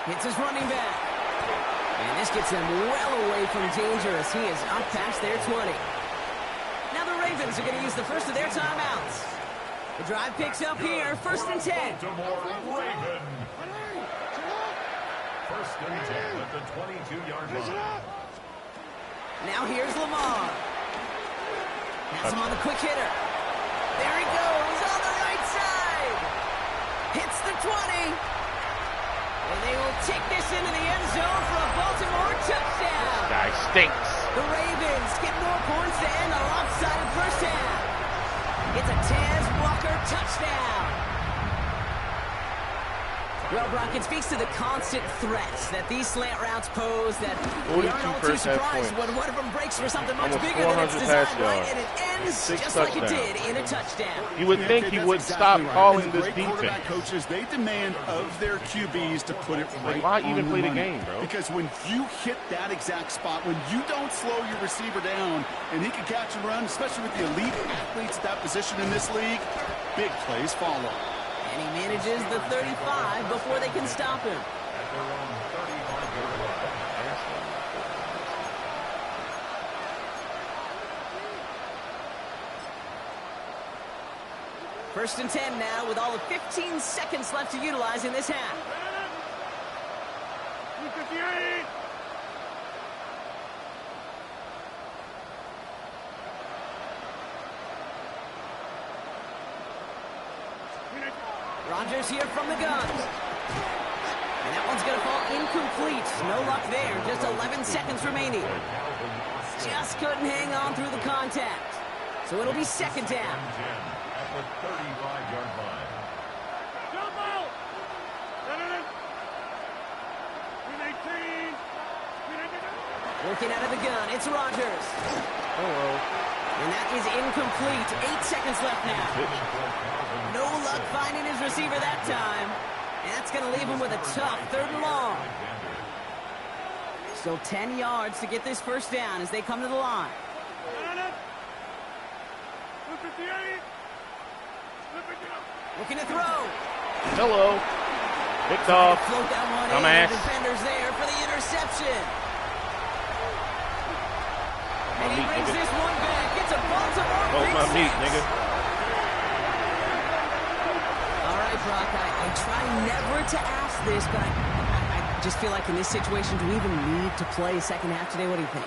B: Hits his running back. And this gets him well away from danger as he is up past their 20. Now the Ravens are going to use the first of their timeouts. The drive picks up here, first and 10.
C: Baltimore Raven. First and 10 at the 22-yard line.
B: Now here's Lamar. Has him on the quick hitter. There he goes on the right side. Hits the 20. And they will take this into the end zone for a Baltimore touchdown.
A: This guy stinks.
B: The Ravens get more points to end a lopsided first half. It's a Taz Walker touchdown. Well, Brock, it speaks to the constant threats that these slant routes pose that we aren't all too surprised when one of them breaks for something much bigger than it's designed, right? And it ends just like it did in a touchdown.
A: You would think he would stop calling this defense.
D: Quarterback coaches, they demand of their QBs to put it right
A: why
D: on
A: even
D: the
A: play the
D: money.
A: game, bro?
D: Because when you hit that exact spot, when you don't slow your receiver down and he can catch and run, especially with the elite athletes at that position in this league, big plays follow.
B: And he manages the 35 before they can stop him.
C: At their own 35-yard line.
B: First and 10 now with all of 15 seconds left to utilize in this half.
E: 58.
B: Rodgers here from the gun. And that one's going to fall incomplete. No luck there. Just 11 seconds remaining. Just couldn't hang on through the contact. So it'll be second down.
C: At the 35-yard line.
E: Jump out. 18.
B: Working out of the gun. It's Rodgers.
A: Hello.
B: And that is incomplete. 8 seconds left now. No luck finding his receiver that time. And that's going to leave him with a tough third and long. Still 10 yards to get this first down as they come to the line.
E: 58.
B: Looking to throw.
A: Hello. Picked off.
B: Float that one in.
A: Dumbass.
B: The defender's there for the interception. And he brings this one back. It's a Baltimore
A: Hold
B: big
A: my meat,
B: six.
A: nigga.
B: All right, Brock, I try never to ask this, but I just feel like in this situation, do we even need to play second half today? What do you think?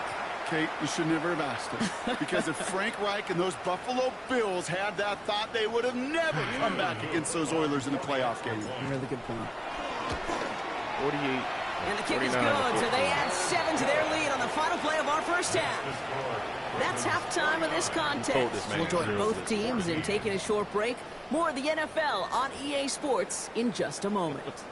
D: Kate, you should never have asked it. Because if Frank Reich and those Buffalo Bills had that thought, they would have never come back against those Oilers in the playoff game.
B: Really good point.
A: 48.
B: And the kick is
A: 49
B: good, so they add 7 to their lead on the final play of our first half. That's halftime of this contest. We'll join both teams in taking a short break. More of the NFL on EA Sports in just a moment.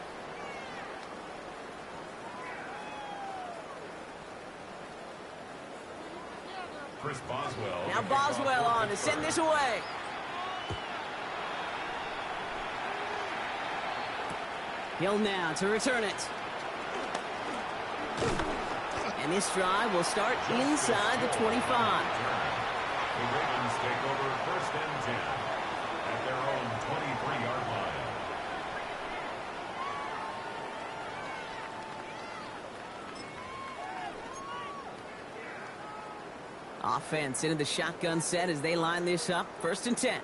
C: Chris Boswell.
B: Now Boswell on to send this away. Hill now to return it. And this drive will start inside the 25.
C: The Ravens take over first and 10 at their own 23-yard line.
B: Offense into the shotgun set as they line this up. First and 10.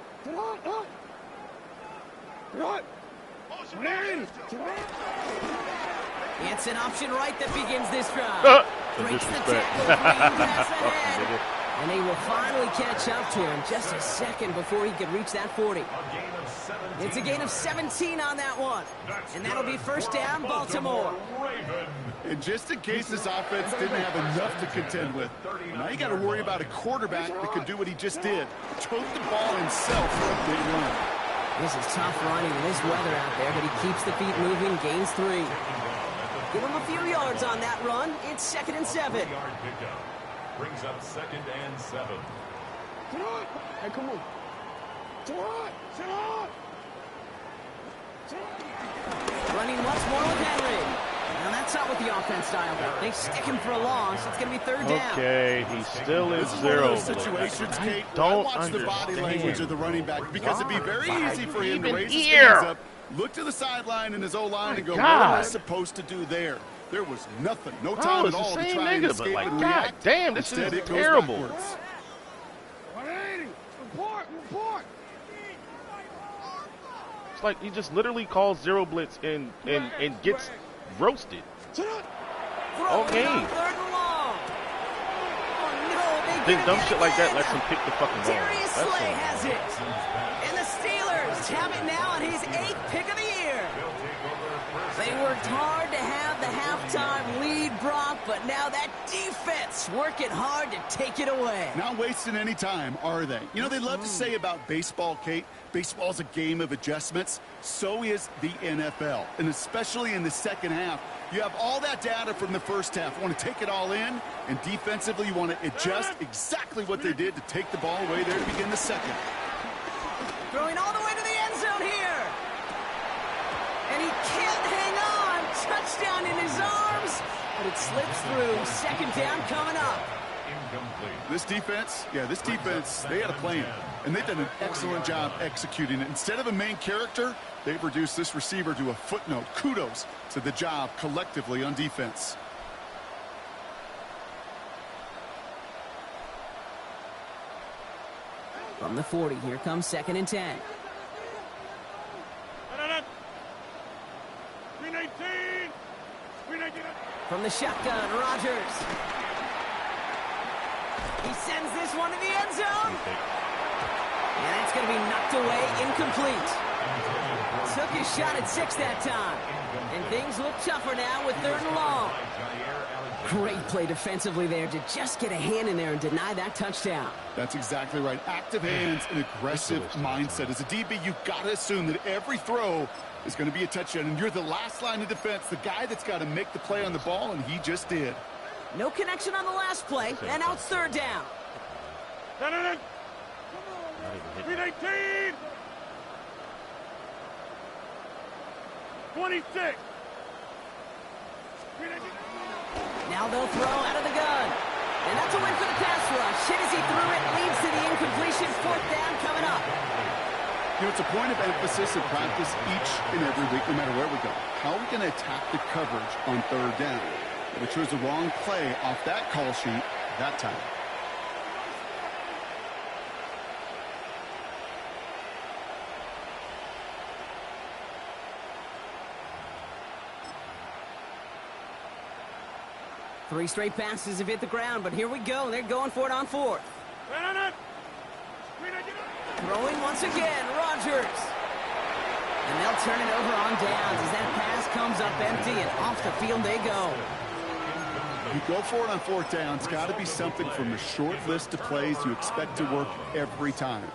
B: It's an option right that begins this drive. Breaks the tackle, pass ahead. And they will finally catch up to him just a second before he could reach that 40. It's a gain of 17 on that one. And that'll be first down, Baltimore.
D: And just in case this offense didn't have enough to contend with, now you got to worry about a quarterback that could do what he just did. Choke the ball himself for a big run.
B: This is tough running in this weather out there, but he keeps the feet moving, gains 3. Give him a few yards on that run. It's second and 7.
C: Brings up second and 7.
E: Hey, come on.
B: Running once more with Henry. Now that's not what the offense dialed up. They stick him for a loss. It's going to be third down.
A: Okay, he still is
D: This is
A: zero.
D: one of those situations, Kate,
A: Don't
D: I watch the body language of the running back because it'd be very easy for him to raise his
A: here?
D: hands up, look to the sideline in his O-line and go, what am I supposed to do there? There was nothing, no time at all to try and escape and
A: God
D: react.
A: damn, this
D: Instead,
A: is
D: it goes
A: terrible.
D: backwards.
E: 180. Report.
A: It's like he just literally calls zero blitz and gets roasted. Okay.
B: Third and long. Oh, no,
A: Then dumb shit like that lets him pick the fucking ball.
B: Darius Slay has it. And the Steelers have it now on his 8th pick of the year. They worked hard to have the halftime lead, Brock, but now that defense working hard to take it away.
D: Not wasting any time, are they? You know, they love to say about baseball, Kate, baseball's a game of adjustments. So is the NFL, and especially in the second half. You have all that data from the first half. You want to take it all in, and defensively you want to adjust exactly what they did to take the ball away there to begin the second.
B: Throwing all the way to the end zone here. And he can't hang on. Touchdown in his arms, but it slips through. Second down coming up.
D: This defense, they had a plan, and they've done an excellent job executing it. Instead of a main character, they've reduced this receiver to a footnote. Kudos to the job collectively on defense.
B: From the 40, here comes 2nd and 10.
E: 319.
B: From the shotgun, Rodgers. He sends this one to the end zone. And it's going to be knocked away, incomplete. Took his shot at 6 that time. And things look tougher now with 3rd and long. Great play defensively there to just get a hand in there and deny that touchdown.
D: That's exactly right. Active hands and aggressive mindset. As a DB, you've got to assume that every throw is going to be a touchdown. And you're the last line of defense, the guy that's got to make the play on the ball, and he just did.
B: No connection on the last play, and now it's 3rd down.
E: 319. 26.
B: Now they'll throw out of the gun. And that's a win for the pass rush. Hit as he threw it, leads to the incompletion. 4th down coming up.
D: You know, it's a point of emphasis in practice each and every week, no matter where we go. How are we going to attack the coverage on 3rd down? But it chose the wrong play off that call sheet that time.
B: Three straight passes have hit the ground, but here we go. They're going for it on 4th. Throwing once again, Rodgers. And they'll turn it over on downs as that pass comes up empty, and off the field they go.
D: You go for it on 4th down. It's got to be something from the short list of plays you expect to work every time.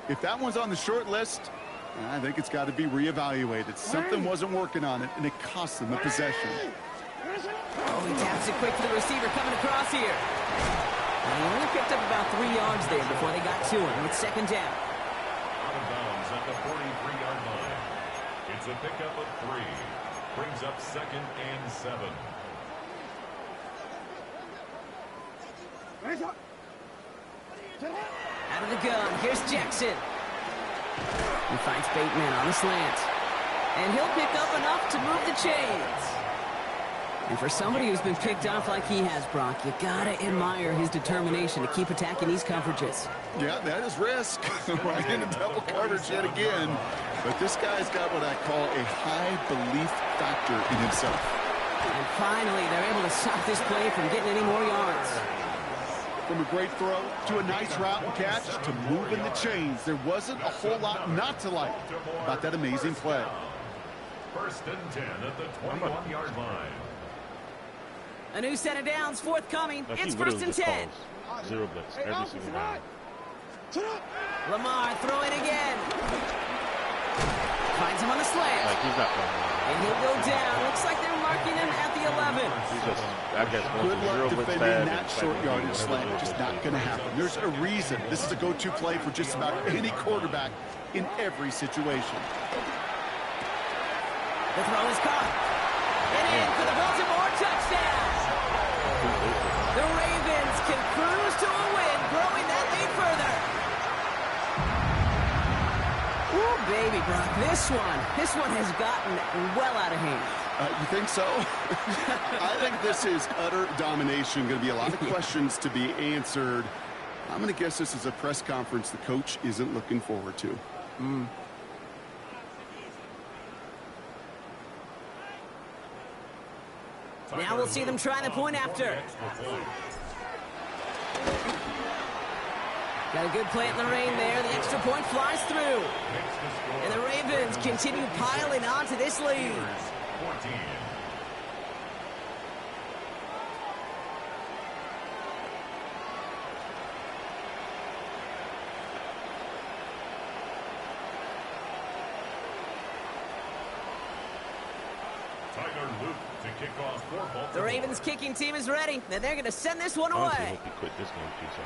D: If that one's on the short list, I think it's got to be reevaluated. Something wasn't working on it, and it cost them a possession.
B: Oh, he taps it quick to the receiver coming across here. And he only picked up about 3 yards there before they got to him with 2nd down.
C: Out of bounds at the 43-yard line. It's a pickup of 3. Brings up 2nd and 7.
B: Out of the gun, here's Jackson. He finds Bateman on the slant. And he'll pick up enough to move the chains. And for somebody who's been picked off like he has, Brock, you gotta admire his determination to keep attacking these coverages.
D: Yeah, that is risk. Right into double coverage yet again. But this guy's got what I call a high belief factor in himself.
B: And finally, they're able to stop this play from getting any more yards.
D: From a great throw to a nice route and catch to moving the chains. There wasn't a whole lot not to like about that amazing play.
C: 1st and 10 at the 21-yard line.
B: A new set of downs forthcoming. It's 1st and 10.
A: Zero blitz every single round.
B: Lamar throwing again. Finds him on the slant.
A: Like, he's not playing.
B: And he'll go down. Looks like they're marking him at the 11.
A: He's just, I guess,
D: Good
A: zero
D: luck
A: blitz
D: defending
A: bad
D: that short yardage slant. Just not going to happen. There's a reason. This is a go-to play for just about any quarterback in every situation.
B: The throw is caught. And in for the Baltimore touchdown. The Ravens can cruise to a win, growing that lead further. Ooh, baby, Brock, this one has gotten well out of hand.
D: You think so? I think this is utter domination. Going to be a lot of questions to be answered. I'm going to guess this is a press conference the coach isn't looking forward to.
B: Now we'll see them try the point after. Got a good play in the rain there. The extra point flies through. And the Ravens continue piling on to this lead.
C: 14.
B: The Ravens kicking team is ready, and they're going to send this one away.
A: I hope he quit this game too, so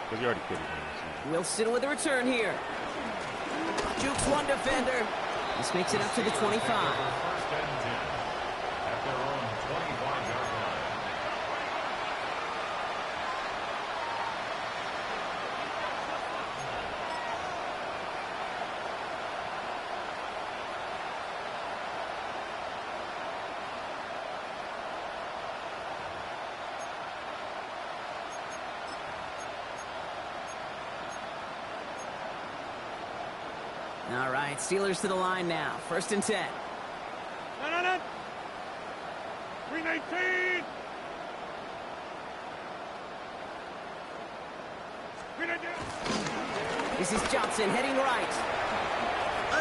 A: because he already quit his game.
B: Wilson with a return here. Jukes one defender. This makes it up to the 25.
C: First and 10 at their own 25-yard line.
B: All right, Steelers to the line now. First and 10.
E: No. 319. 319.
B: This is Johnson heading right.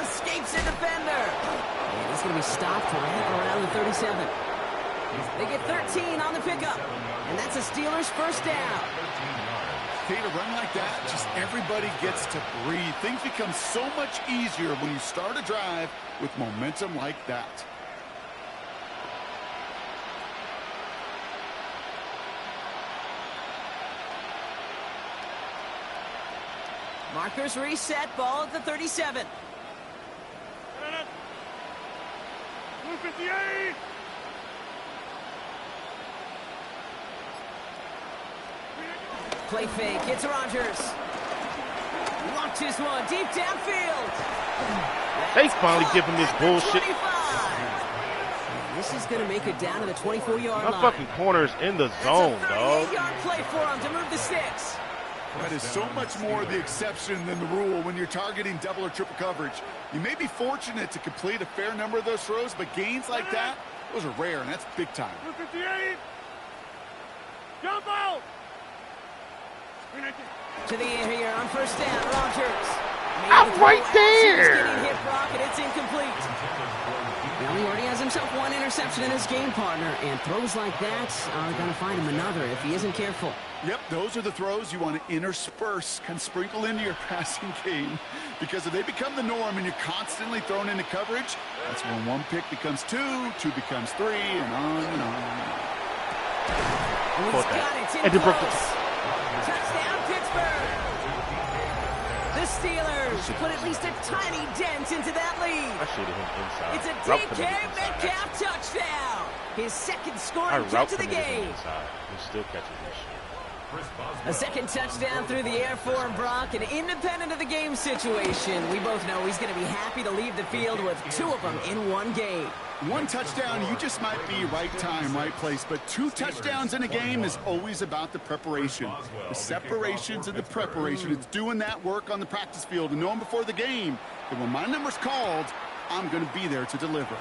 B: Escapes a defender. And he's going to be stopped right around the 37. They get 13 on the pickup. And that's a Steelers first down.
D: Okay, to run like that, just everybody gets to breathe. Things become so much easier when you start a drive with momentum like that.
B: Markers reset, ball at the 37.
E: 258.
B: Play fake, it's Rodgers. Launches one deep downfield.
A: They finally give him this bullshit.
B: 25. This is going to make it down to the 24-yard line.
A: My fucking corner's in the zone,
B: That's a
A: dog.
B: 38-yard play for him to move the sticks.
D: That is so much more the exception than the rule when you're targeting double or triple coverage. You may be fortunate to complete a fair number of those throws, but gains like that, those are rare, and that's big time.
E: 258. Jump out.
B: To the air here on first down, Rodgers.
A: I'm right there.
B: He's getting hit, Brock, and it's incomplete. Well, he already has himself one interception in his game partner, and throws like that are going to find him another if he isn't careful.
D: Yep, those are the throws you want to intersperse, can sprinkle into your passing game, because if they become the norm and you're constantly thrown into coverage, that's when one pick becomes two, two becomes three, and on and on.
B: And he's got it. It's in close. Touchdown, Pittsburgh. The Steelers put at least a tiny dent into that lead.
A: I should have hit inside.
B: It's a DK Metcalf touchdown. His second scoring catch of the game.
A: He still catches this shit.
B: A second touchdown through the air for him, Brock, and independent of the game situation, we both know he's going to be happy to leave the field with two of them in one game.
D: One touchdown, you just might be right time, right place, but two touchdowns in a game is always about the preparation. The separations and the preparation. It's doing that work on the practice field and knowing before the game that when my number's called, I'm going to be there to deliver.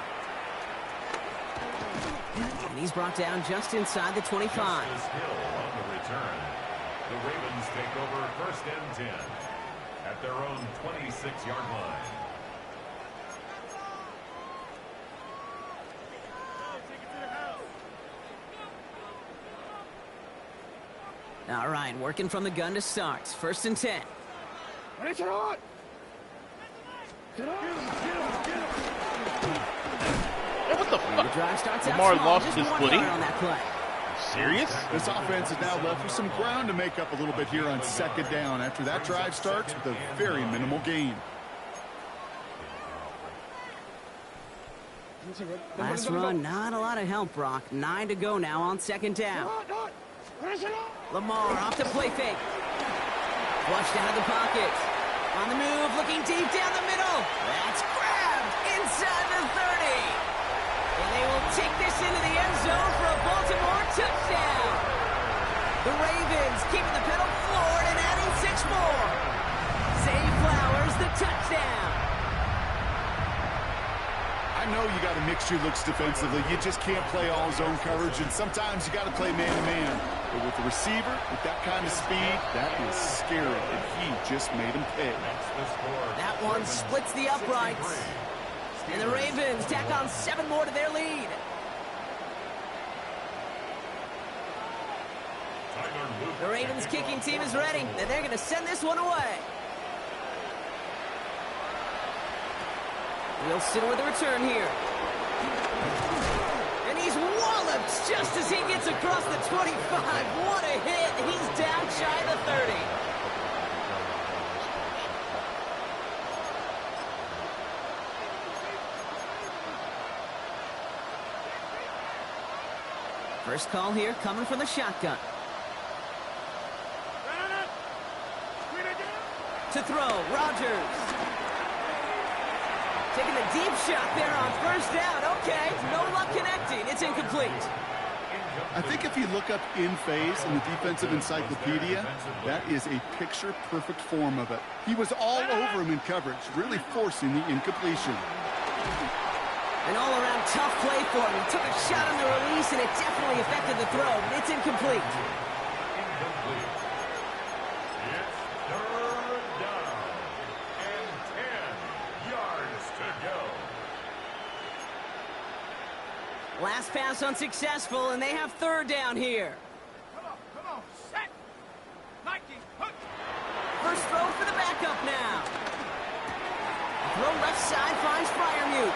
B: And he's brought down just inside the 25.
C: The Ravens take over first and 10 at their own 26-yard line.
B: All right, working from the gun to start. First and 10.
E: Get on! Get on!
A: Hey, what the fuck?
B: The drive starts out
A: Lamar
B: small,
A: lost
B: just
A: his
B: 1
A: footing?
B: yard on that play.
A: Serious?
D: This offense is now left with some ground to make up a little bit here on second down after that drive starts with a very minimal gain.
B: Last run, not a lot of help, Brock. 9 to go now on second down. Lamar off to play fake. Flushed out of the pocket. On the move, looking deep down the middle. That's grabbed inside the 30. And they will take this into the end zone for a Baltimore touchdown. The Ravens keeping the pedal floored and adding 6 more. Zay Flowers, the touchdown.
D: I know you got to mix your looks defensively. You just can't play all zone coverage, and sometimes you got to play man-to-man. But with the receiver, with that kind of speed, that is scary, and he just made him pay.
B: That one splits the uprights. And the Ravens tack on 7 more to their lead. The Ravens kicking team is ready, and they're going to send this one away. Wilson with a return here. And he's walloped just as he gets across the 25. What a hit. He's down shy of the 30. First call here coming from the shotgun. To throw, Rodgers. Taking a deep shot there on first down. Okay, no luck connecting. It's incomplete.
D: I think if you look up in phase in the defensive encyclopedia, that is a picture-perfect form of it. He was all over him in coverage, really forcing the incompletion.
B: An all-around tough play for him. He took a shot on the release, and it definitely affected the throw. It's incomplete.
C: It's third down and 10 yards to go.
B: Last pass unsuccessful, and they have third down here.
E: Come on, set. Nike, hook.
B: First throw for the backup now. Throw left side finds Freiermuth.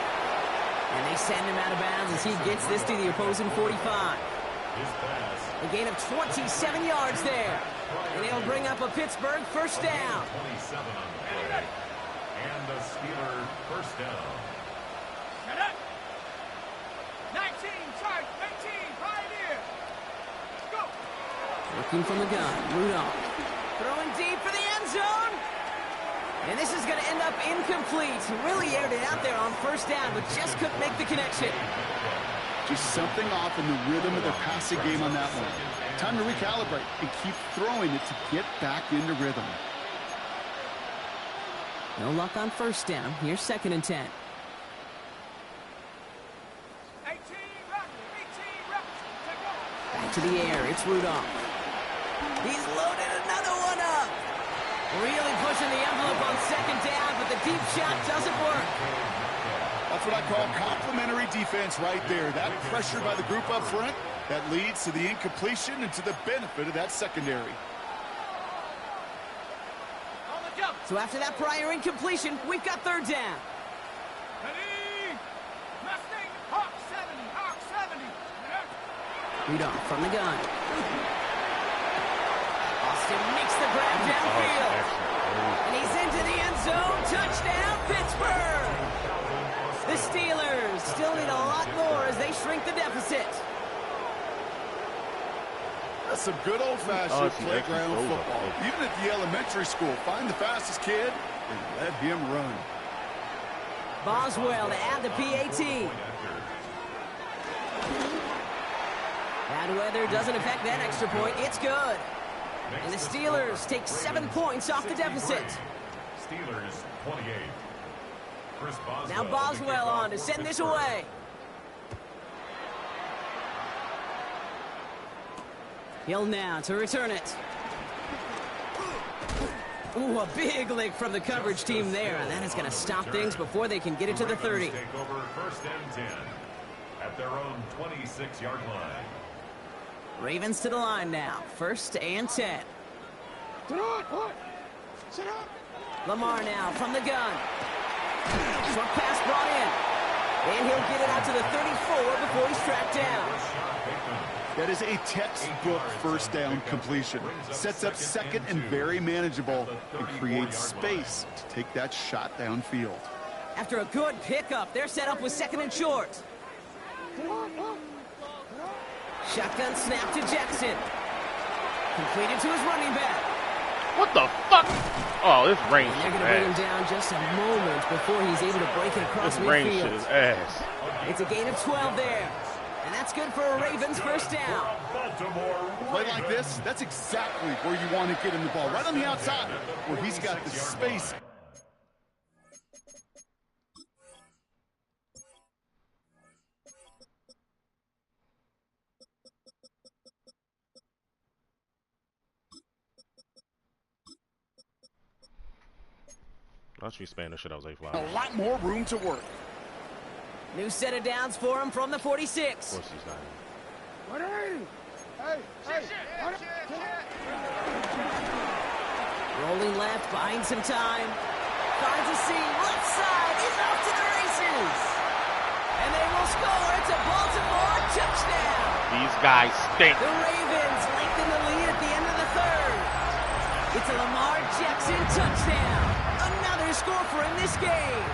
B: And they send him out of bounds as he gets this to the opposing 45. A gain of 27 yards there. And it'll bring up a Pittsburgh first down.
C: 27 on the play. And the Steeler first down.
E: Get up. 19, charge, 19, right here. Go.
B: Looking from the gun, Rudolph. Throwing deep for the end zone. And this is going to end up incomplete. Really aired it out there on first down, but just couldn't make the connection.
D: Just something off in the rhythm of their passing game on that one. Time to recalibrate and keep throwing it to get back into rhythm.
B: No luck on first down. Here's 2nd and 10.
E: 18 reps. Take off.
B: Back to the air. It's Rudolph. He's loaded another one up. Really pushing the envelope on 2nd down, but the deep shot doesn't work.
D: That's what I call complimentary defense right there. That pressure by the group up front, that leads to the incompletion and to the benefit of that secondary.
E: On the jump.
B: So after that prior incompletion, we've got third down.
E: Ready. Mustang, Hawk 70, Hawk 70.
B: Rudolph from the gun. Austin makes the grab downfield. And he's into the end zone. Touchdown, Pittsburgh. The Steelers still need a lot more as they shrink the deficit.
D: That's some good old-fashioned playground football. Even at the elementary school, find the fastest kid and let him run.
B: Boswell to add the PAT. Bad weather doesn't affect that extra point. It's good. And the Steelers take 7 points off the deficit.
C: Steelers 28. Chris Boswell.
B: Now Boswell on to send this away. Hill now to return it. Ooh, a big lick from the coverage team there, and that is going to stop things before they can get it to the 30.
C: Take over 1st and 10 at their own 26-yard line.
B: Ravens to the line now. 1st and 10.
E: Sit on, boy. Sit up.
B: Lamar now from the gun. Short pass brought in. And he'll get it out to the 34 before he's tracked down.
D: That is a textbook first down completion. Sets up 2nd and very manageable and creates space to take that shot downfield.
B: After a good pickup, they're set up with 2nd and short. Shotgun snap to Jackson. Completed to his running back.
A: What the fuck? Oh, this range
B: And they're
A: shit
B: going to bring him
A: is ass.
B: down just a moment before he's able to break it across
A: This range shit
B: midfield.
A: is ass.
B: It's a gain of 12 there. And that's good for a Ravens first down.
D: Play like this, that's exactly where you want to get him the ball. Right on the outside, where he's got the space.
A: Don't you Spanish shit, I was A-Fly.
D: A lot more room to work.
B: New set of downs for him from the 46.
A: Of course he's not.
B: Rolling left, buying some time. Finds a seam, left side, he's off to the races. And they will score. It's a Baltimore touchdown.
A: These guys stink.
B: The Ravens lengthen the lead at the end of the third. It's a Lamar Jackson touchdown. Another score for him this game.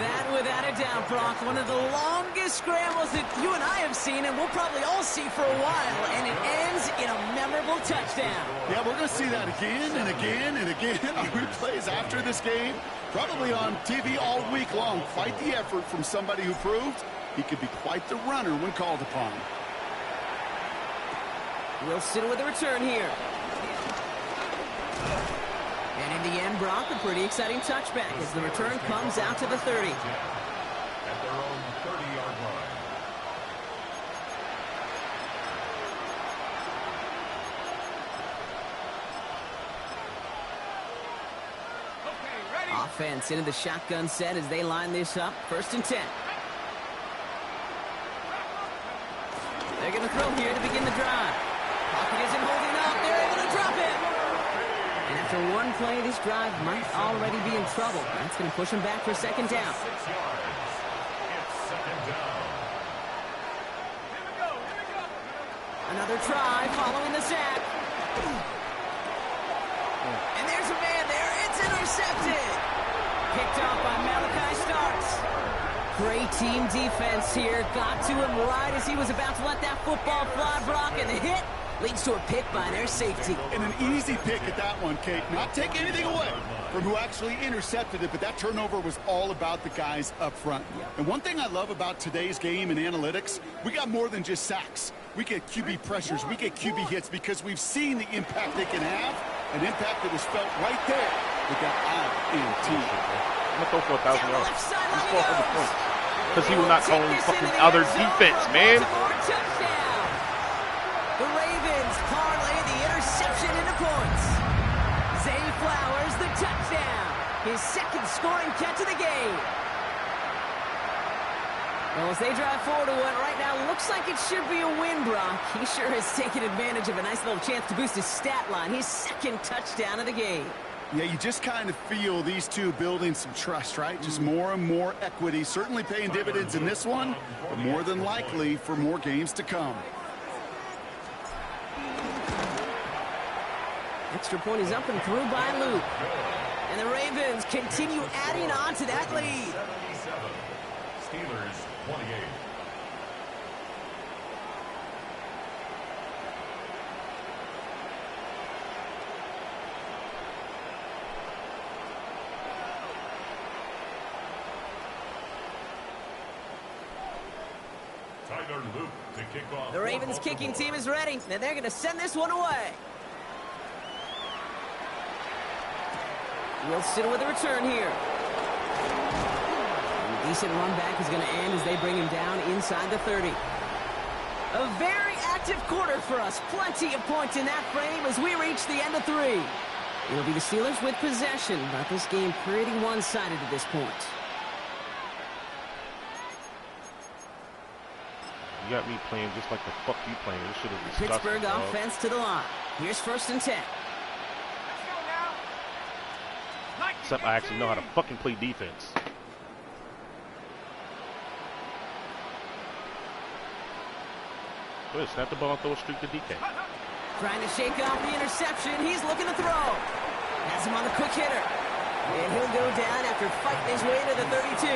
B: That, without a doubt, Brock, one of the longest scrambles that you and I have seen, and we'll probably all see for a while, and it ends in a memorable touchdown.
D: Yeah, we're going to see that again and again and again on replays after this game, probably on TV all week long. Quite the effort from somebody who proved he could be quite the runner when called upon.
B: Wilson with a return here. And in the end, Brock, a pretty exciting touchback as the return comes out to the 30.
C: At their own 30-yard line.
E: Okay, ready?
B: Offense into the shotgun set as they line this up. 1st and 10. They're going to throw here to begin the drive. Pocket isn't holding up. They're able to drop it. And after one play, this drive might already be in trouble. That's going to push him back for 2nd down.
C: 6 yards. It's 2nd down.
E: Here we go.
B: Another try following the sack. And there's a man there. It's intercepted. Picked off by Malachi Starks. Great team defense here. Got to him right as he was about to let that football fly, Brock, and the hit leads to a pick by their safety.
D: And an easy pick at that one, Kate. Not take anything away from who actually intercepted it, but that turnover was all about the guys up front. And one thing I love about today's game and analytics, we got more than just sacks. We get QB pressures, we get QB hits because we've seen the impact they can have, an impact that was felt right there with that INT.
A: I'm going to throw for 1,000 yards.
B: Left
A: He's
B: sideline
A: 400
B: goes.
A: points. Because he was not calling
B: Take this
A: fucking
B: into the
A: other
B: end zone
A: defense,
B: for a
A: man.
B: Baltimore touchdown. The Ravens parlay the interception into points. Zay Flowers, the touchdown. His 2nd scoring catch of the game. Well, as they drive forward to what right now looks like it should be a win, Brock. He sure has taken advantage of a nice little chance to boost his stat line. His 2nd touchdown of the game.
D: Yeah, you just kind of feel these two building some trust, right? Just more and more equity. Certainly paying dividends in this one, but more than likely for more games to come.
B: Extra point is up and through by Luke. And the Ravens continue adding on to that lead.
C: 77. Steelers 28. Tyler Luke to kick off.
B: The Ravens kicking team is ready, and they're going to send this one away. Wilson with a return here. A decent run back is going to end as they bring him down inside the 30. A very active quarter for us. Plenty of points in that frame as we reach the end of 3. It'll be the Steelers with possession, but this game pretty one-sided at this point.
A: You got me playing just like the fuck you playing. This shit is disgusting.
B: Pittsburgh
A: dog.
B: offense to the line. Here's 1st and 10.
E: Let's go now. Like
A: Except I actually know how to fucking play defense. Go ahead, snap the ball and throw a streak to DK.
B: Trying to shake off the interception. He's looking to throw. Has him on the quick hitter. And he'll go down after fighting his way into the 32.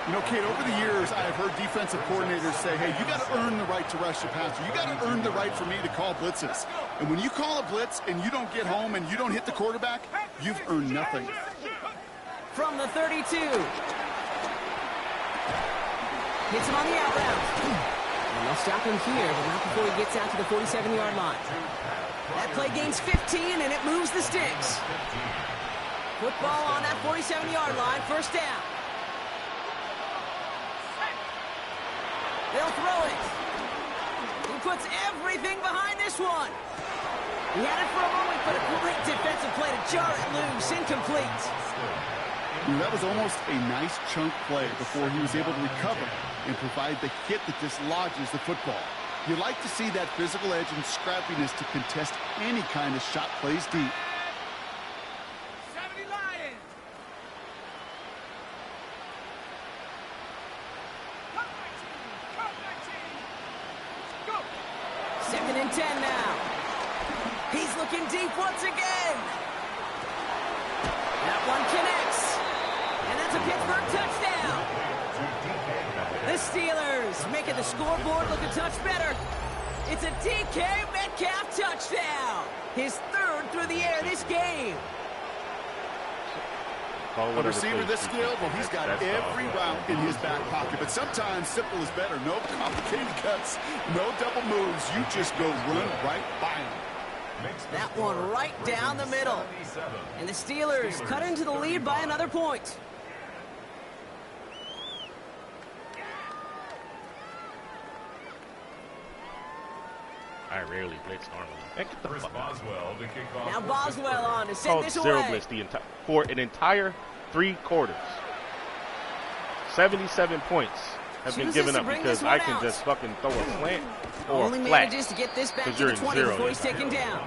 D: You know, Kate, over the years, I have heard defensive coordinators say, hey, you got to earn the right to rush the passer. You got to earn the right for me to call blitzes. And when you call a blitz and you don't get home and you don't hit the quarterback, you've earned nothing.
B: From the 32. Hits him on the out route. And they'll stop him here, but not before he gets out to the 47-yard line. That play gains 15, and it moves the sticks. Football on that 47-yard line, 1st down. They'll throw it. He puts everything behind this one. He had it for a moment, but a great defensive play to jar it loose. Incomplete.
D: That was almost a nice chunk play before he was able to recover and provide the hit that dislodges the football. You like to see that physical edge and scrappiness to contest any kind of shot plays deep.
E: 70 Lions. Cut 19. Go.
B: 2nd and 10 now. He's looking deep once again. That one connects. And that's a Pittsburgh touchdown. The Steelers making the scoreboard look a touch better. It's a DK Metcalf touchdown. His 3rd through the air this game.
D: A receiver this skilled, well, he's got every route in his back pocket. But sometimes simple is better. No complicated cuts, no double moves. You just go run right by him.
B: That one right down the middle. And the Steelers cut into the lead by another point.
A: I rarely blitz normally. Hey, get the fuck out.
B: Now Boswell on to send this
A: Zero
B: away.
A: blitz for an entire 3 quarters. 77 points have been given up because I can just fucking throw a slant or
B: Only
A: a flat.
B: manages to get this back to
A: you're
B: the
A: in
B: 20
A: zero.
B: before he's taken down.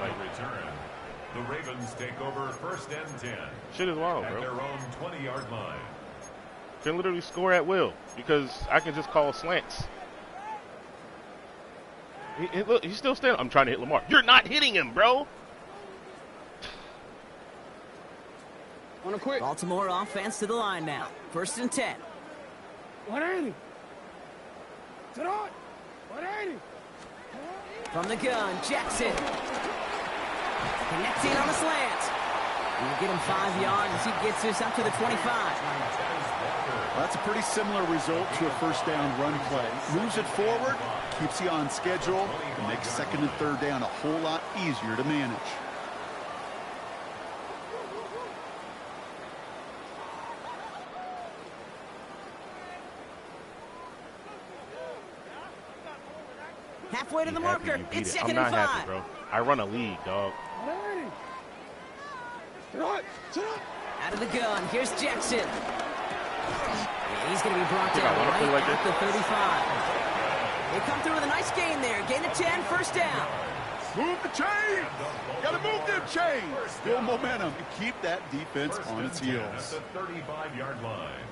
C: The Ravens take over 1st and 10.
A: Shit is wild,
C: At
A: bro.
C: their own 20-yard line.
A: Can literally score at will because I can just call slants. Look, he's still standing. I'm trying to hit Lamar. You're not hitting him, bro.
E: On a quick.
B: Baltimore offense to the line now. 1st and 10.
E: 180. To the 180.
B: From the gun, Jackson. Connecting on a slant. We'll get him 5 yards as he gets this up to the 25.
D: Well, that's a pretty similar result to a 1st down run play. Moves it forward, keeps you on schedule, and makes 2nd and 3rd down a whole lot easier to manage.
B: Halfway to the marker. It's 2nd
A: I'm
B: and 5.
A: not happy, bro. I run a league, dog.
E: 180.
B: Out of the gun. Here's Jackson. Yeah, he's going to be brought down right at the 35. They come through with a nice gain there. Gain of 10, 1st down.
D: Move the chains! Gotta move them chains! Build momentum and keep that defense on its heels.
C: At the 35-yard line.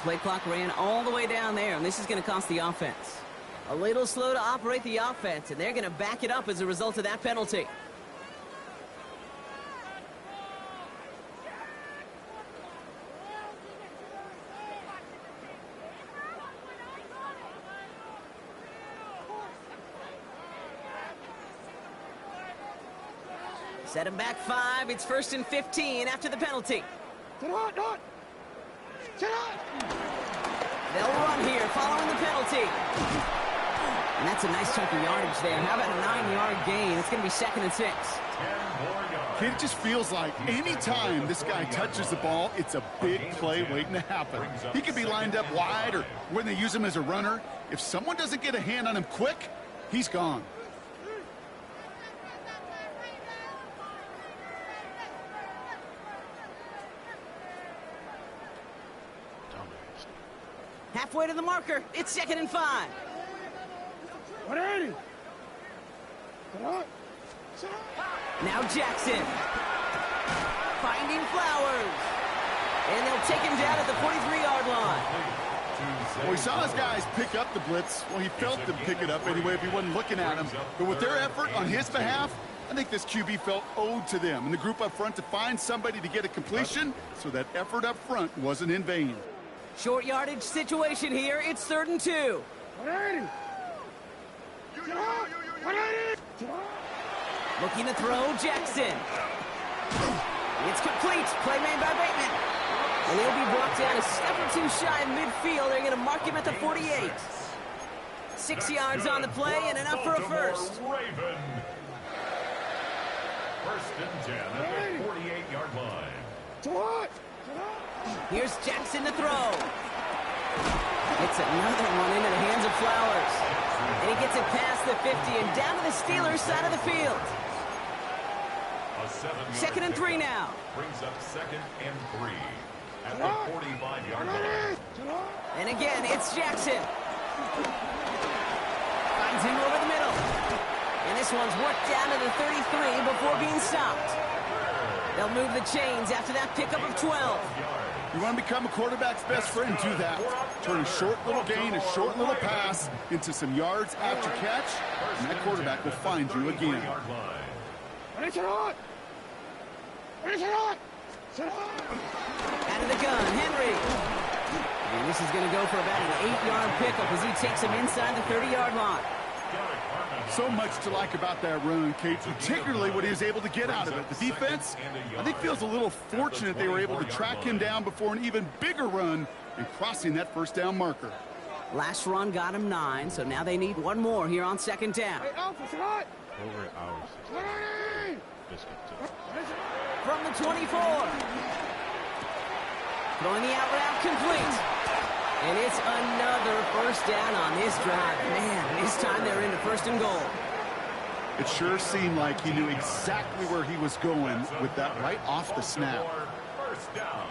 B: Play clock ran all the way down there, and this is going to cost the offense. A little slow to operate the offense, and they're going to back it up as a result of that penalty. Set him back 5. It's 1st and 15 after the penalty. They'll run here following the penalty. And that's a nice chunk of yardage there. How about a 9-yard gain? It's going to be 2nd and 6.
D: It just feels like any time this guy touches the ball, it's a big play waiting to happen. He could be lined up wide or when they use him as a runner. If someone doesn't get a hand on him quick, he's gone.
B: Halfway to the marker. It's 2nd and 5.
E: 180.
B: Now Jackson. Finding Flowers. And they'll take him down at the 43-yard line.
D: Well, he saw his guys pick up the blitz. Well, he felt them pick it up anyway if he wasn't looking at him. But with their effort on his behalf, I think this QB felt owed to them and the group up front to find somebody to get a completion, so that effort up front wasn't in vain.
B: Short yardage situation here. It's 3rd and 2.
E: 180.
B: Looking to throw, Jackson. It's complete. Play made by Bateman. And he'll be brought down a step or two shy of midfield. They're going to mark him at the 48. 6 yards on the play and enough for a first.
C: Raven. First and 10 at the 48-yard line.
B: Here's Jackson to throw. It's another one into the hands of Flowers. And he gets it past the 50 and down to the Steelers' side of the field. Second and 3 now.
C: Brings up second and 3 at the 45-yard line.
B: And again, it's Jackson. Finds him over the middle. And this one's worked down to the 33 before being stopped. They'll move the chains after that pickup of 12.
D: You want to become a quarterback's best friend, do that. Turn a short little gain, a short little pass into some yards after catch, and that quarterback will find you again.
B: Out of the gun, Henry. And this is going to go for about an 8-yard pickup as he takes him inside the 30-yard line.
D: So much to like about that run, Kate, particularly what he was able to get out of it. The defense, I think, feels a little fortunate they were able to track him down before an even bigger run and crossing that first down marker.
B: Last run got him 9, so now they need one more here on second down.
A: Over hours.
B: From the 24. Throwing the out route complete. And it's another first down on this drive. Man, this time they're into first and goal.
D: It sure seemed like he knew exactly where he was going with that right off the snap.
C: First down.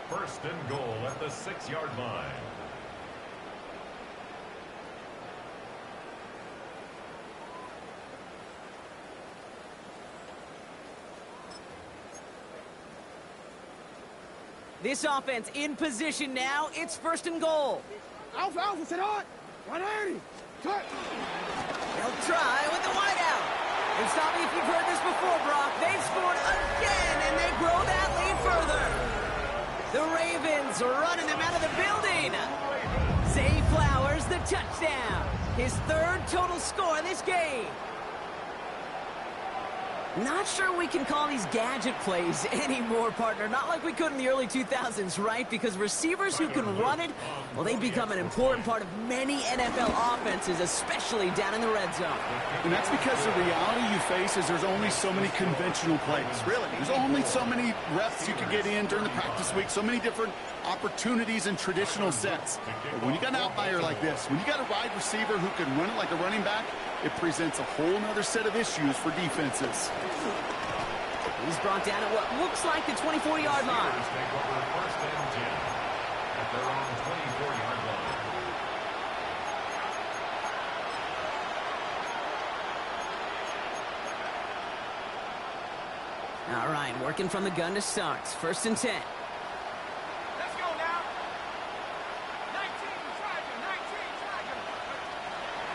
C: First and goal at the 6-yard line.
B: This offense in position now. It's first and goal.
E: Alpha, sit on. 180. Cut.
B: They'll try with the wideout. And stop me if you've heard this before, Brock. They've scored again, and they grow that lead further. The Ravens are running them out of the building. Zay Flowers, the touchdown. His 3rd total score in this game. Not sure we can call these gadget plays anymore, partner. Not like we could in the early 2000s, right? Because receivers who can run it, well, they become an important part of many NFL offenses, especially down in the red zone.
D: And that's because the reality you face is there's only so many conventional plays. Really, there's only so many reps you can get in during the practice week, so many different opportunities and traditional sets. But when you got an outlier like this, when you got a wide receiver who can run it like a running back, it presents a whole other set of issues for defenses.
B: He's brought down at what looks like the 24-yard line.
C: Take over first and 10 at their own 24-yard line.
B: All right, working from the gun to start. First and 10.
E: Let's go now. 19, Tiger.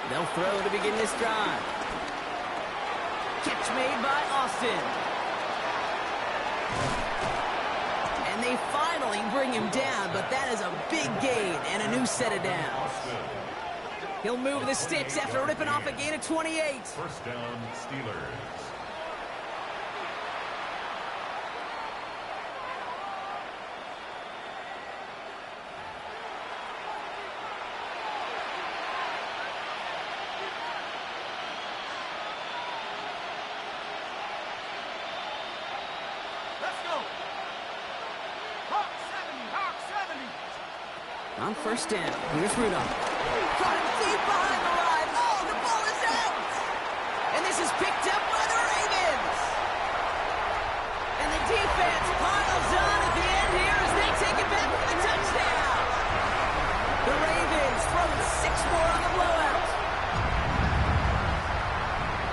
B: They'll throw to begin this drive. Catch made by Austin. And they finally bring him down, but that is a big gain and a new set of downs. He'll move the sticks after ripping off a gain of 28.
C: First down, Steelers.
B: On first down, here's Rudolph. Caught him deep behind the line. Oh, the ball is out! And this is picked up by the Ravens. And the defense piles on at the end here as they take it back for the touchdown. The Ravens throwing 6 more on the blowout.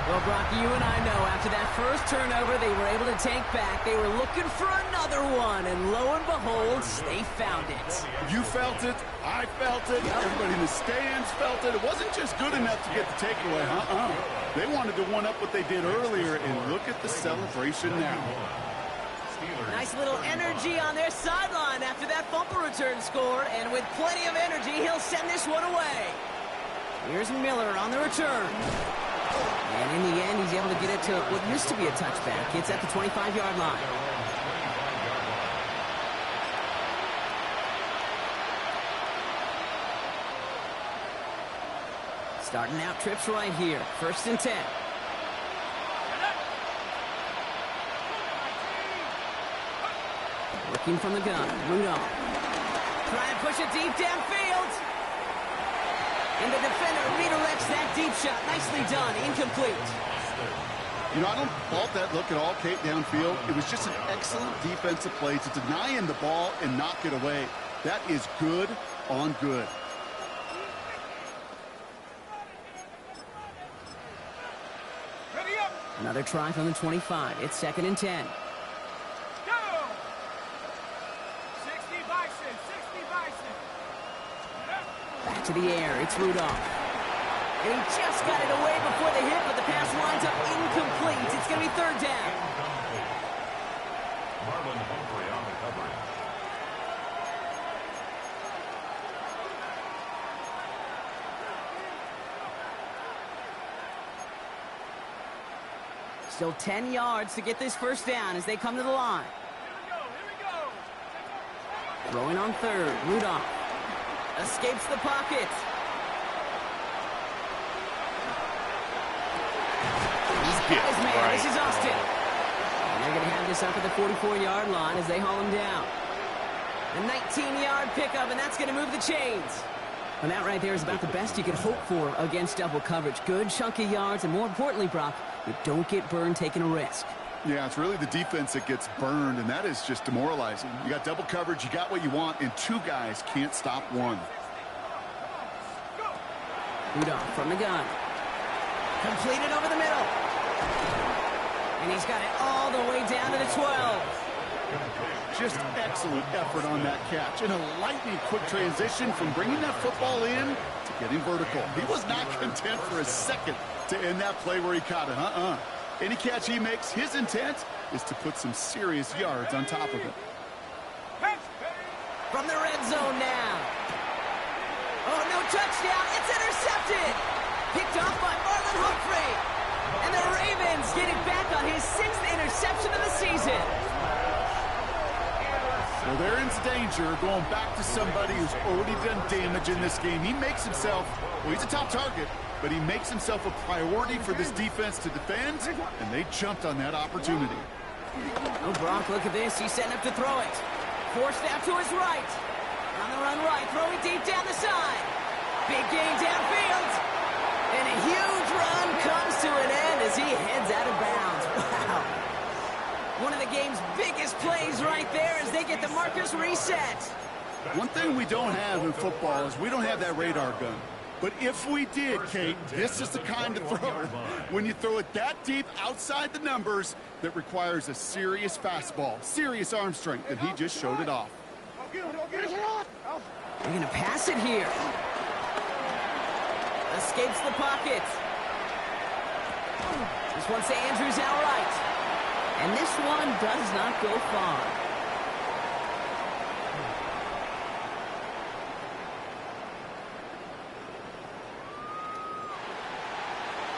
B: Well, Brock, you and I know after that first turnover, they were able to take back. They were looking for another one, and lo and behold, they found it.
D: You felt it. I felt it. Everybody in the stands felt it. It wasn't just good enough to get the takeaway. They wanted to one-up what they did earlier, and look at the celebration now.
B: Nice little energy on their sideline after that fumble return score, and with plenty of energy, he'll send this one away. Here's Miller on the return. And in the end, he's able to get it to what used to be a touchback. It's at the 25-yard line. Starting out trips right here. 1st and 10. Working from the gun. Rudolph. Trying to push it deep downfield. And the defender redirects that deep shot. Nicely done. Incomplete.
D: You know, I don't fault that look at all, Kate, downfield. It was just an excellent defensive play to deny him the ball and knock it away. That is good on good.
B: Another try from the 25. It's 2nd and 10.
E: Go! 60 Bison, 60 Bison.
B: Back to the air. It's Rudolph. And he just got it away before the hit, but the pass winds up incomplete. It's going to be 3rd down.
C: Marlon Humphrey on the coverage.
B: Still 10 yards to get this 1st down as they come to the line.
E: Here we go.
B: Throwing on 3rd. Rudolph escapes the pocket. Guys, man,
A: right.
B: this is Austin. And they're going to have this up at the 44-yard line as they haul him down. A 19-yard pickup, and that's going to move the chains. And that right there is about the best you could hope for against double coverage. Good chunky yards, and more importantly, Brock, you don't get burned taking a risk.
D: Yeah, it's really the defense that gets burned, and that is just demoralizing. You got double coverage, you got what you want, and 2 guys can't stop one.
B: Rudolph from the gun. Completed over the middle. And he's got it all the way down to the 12.
D: Just excellent effort on that catch. And a lightning quick transition from bringing that football in to getting vertical. He was not content for a second to end that play where he caught it. Any catch he makes, his intent is to put some serious yards on top of it.
B: From the red zone now. Oh, no touchdown. It's intercepted. Picked off by Marlon Humphrey. And the Ravens get it back on his 6th interception of the season.
D: Well, they're in danger going back to somebody who's already done damage in this game. He makes himself, well, he's a top target, but he makes himself a priority for this defense to defend, and they jumped on that opportunity.
B: Oh, Brock, look at this. He's setting up to throw it. Forced out to his right. On the run right, throwing deep down the side. Big gain downfield. And a huge run comes to an end as he heads out of bounds. Wow. One of the game's biggest plays right there as they get the markers reset.
D: One thing we don't have in football is we don't have that radar gun. But if we did, Kate, this is the kind of throw, when you throw it that deep outside the numbers, that requires a serious fastball, serious arm strength, and he just showed it off.
B: They're going to pass it here. Escapes the pocket. This one to Andrews outright. And this one does not go far.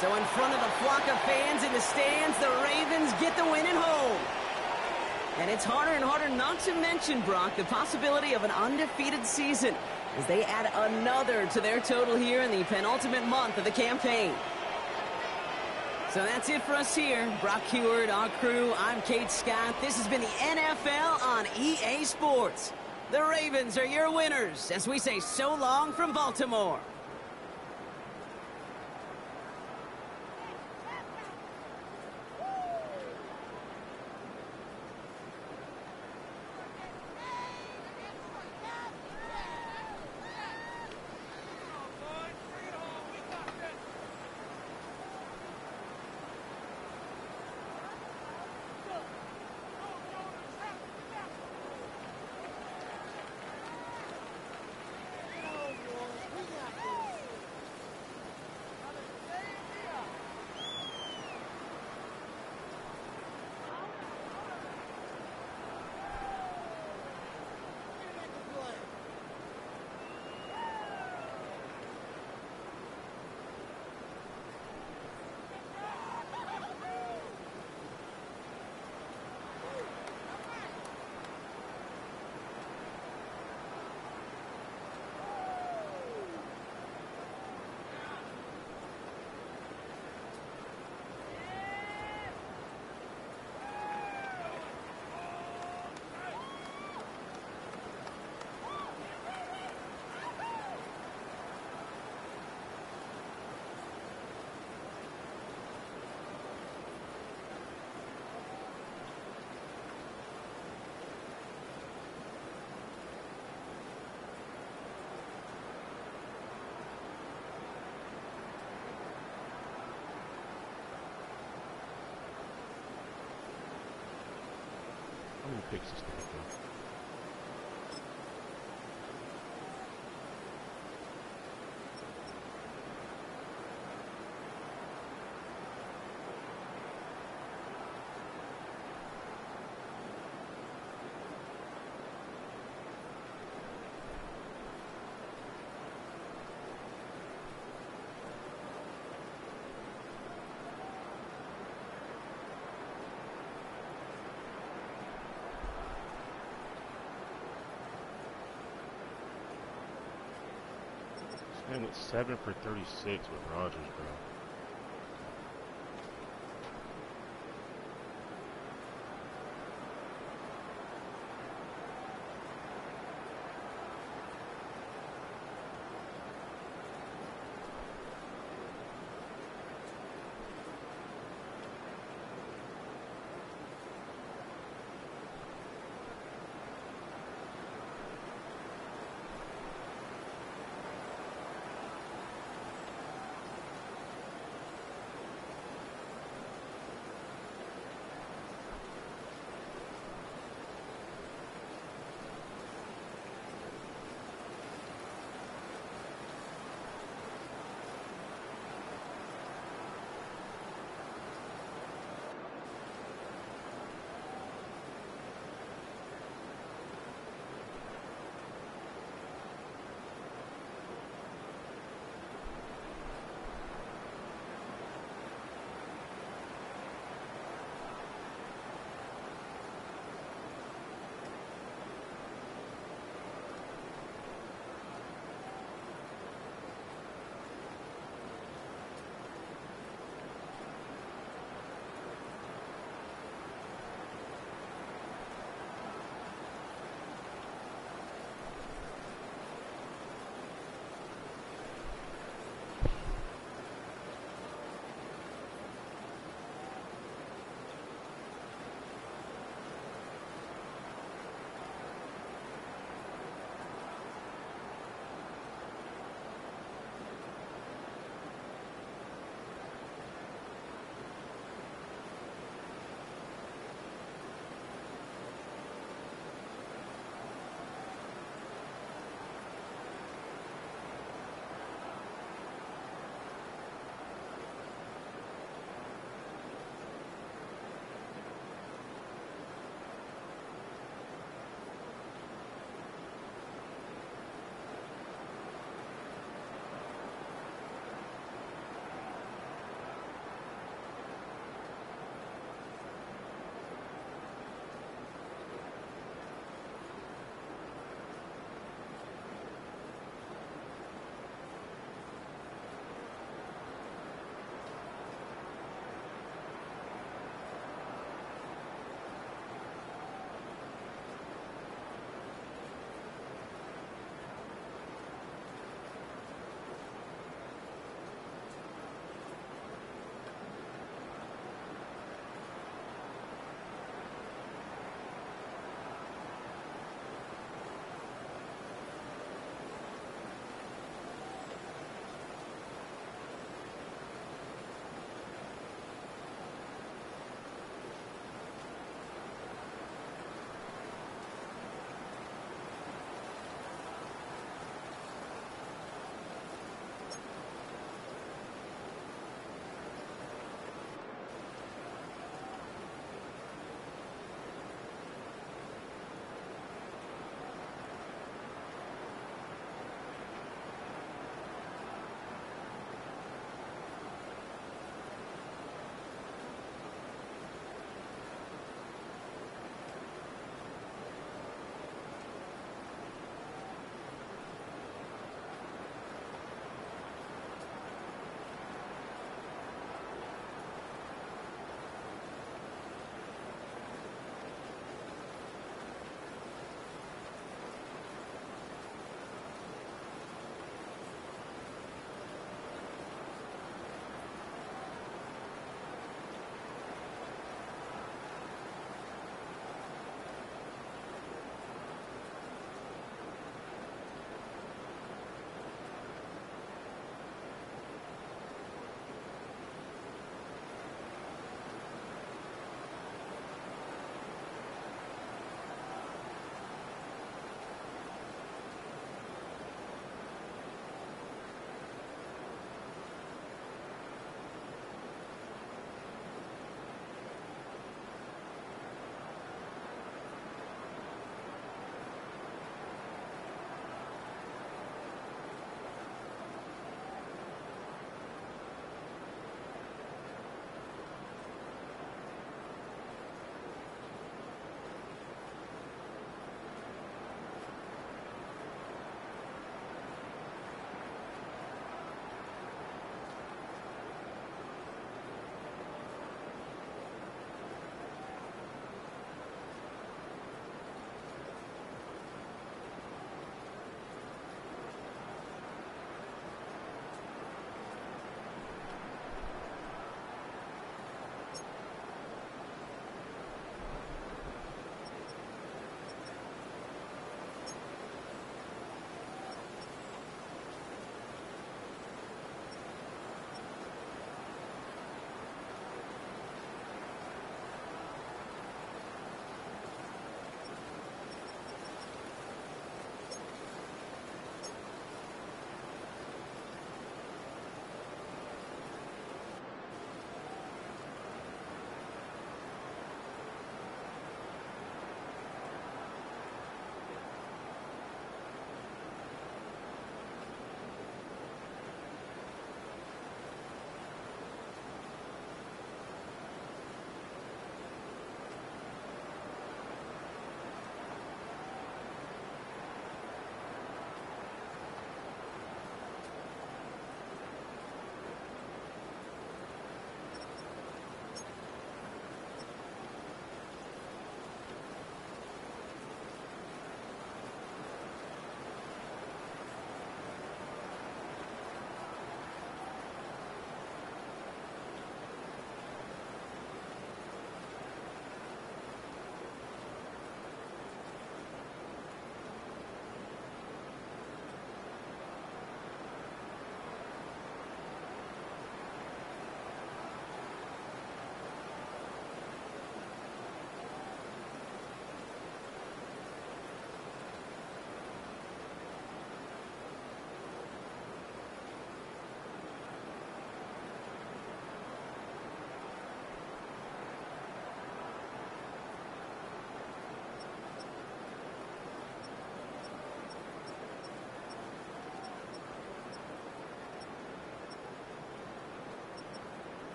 B: So in front of the flock of fans in the stands, the Ravens get the win at home. And it's harder and harder not to mention, Brock, the possibility of an undefeated season as they add another to their total here in the penultimate month of the campaign. So that's it for us here. Brock Heward, our crew, I'm Kate Scott. This has been the NFL on EA Sports. The Ravens are your winners as we say so long from Baltimore.
A: picks this thing, though. Man went 7 for 36 with Rodgers, bro.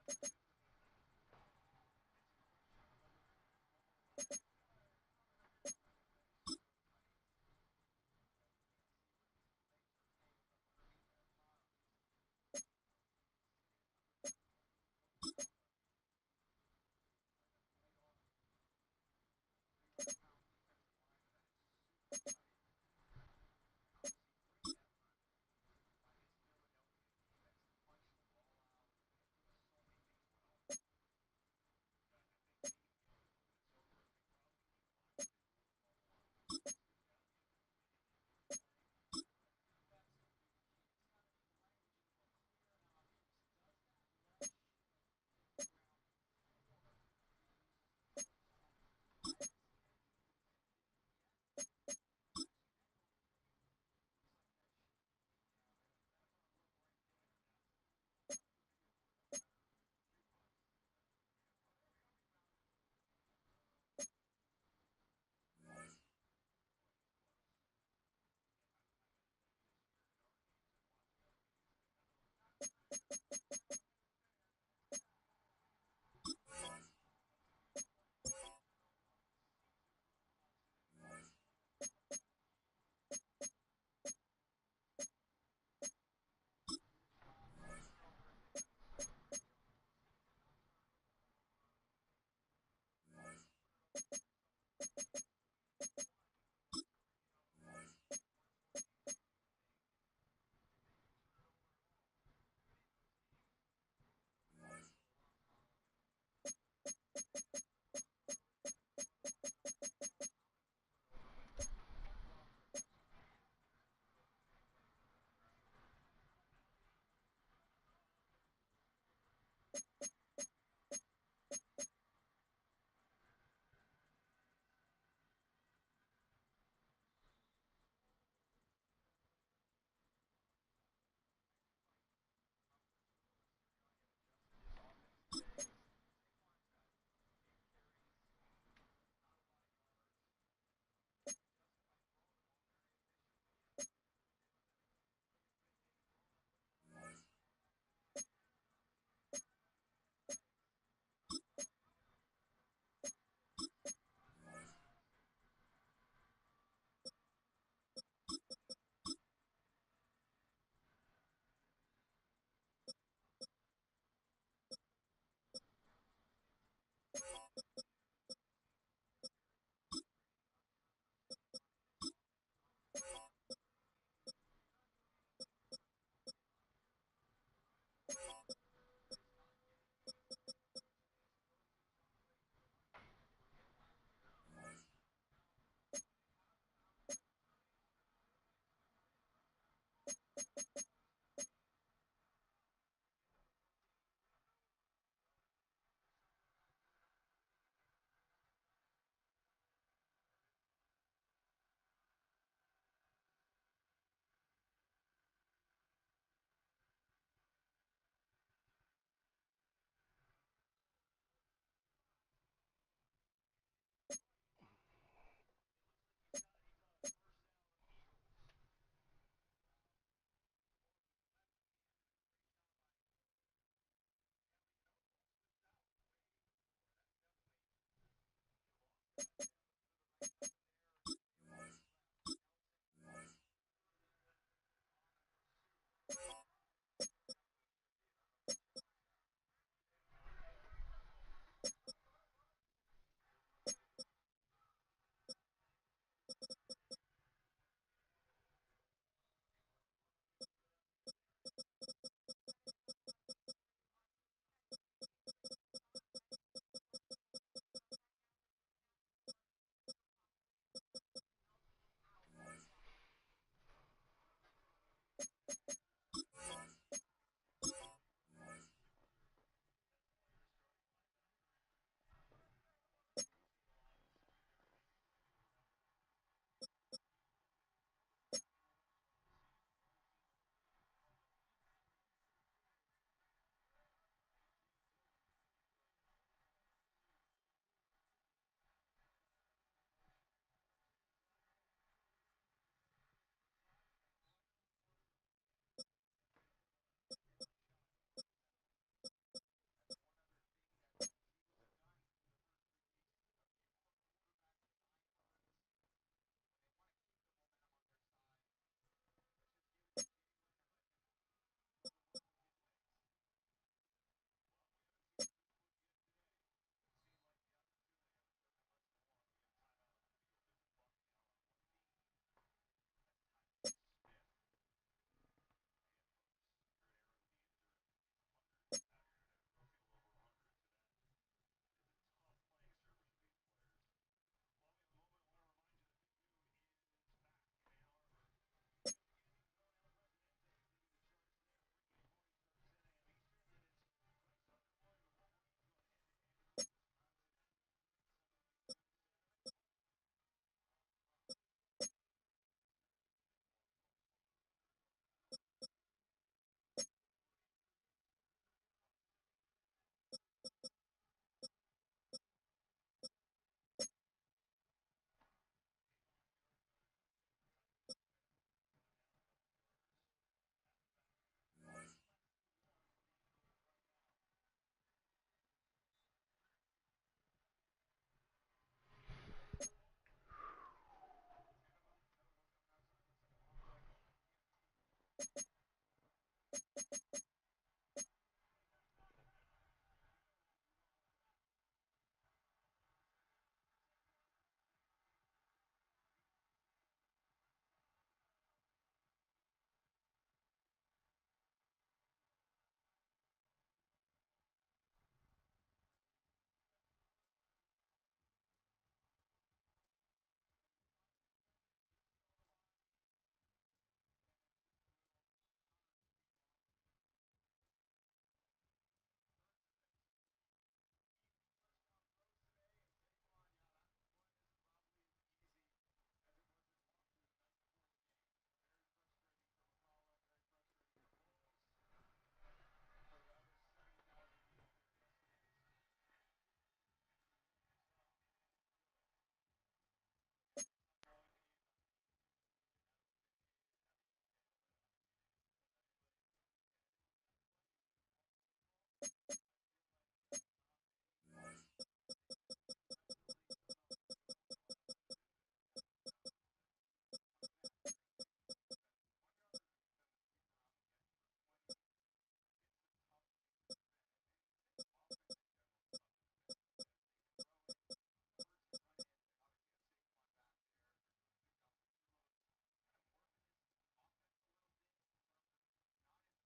A: you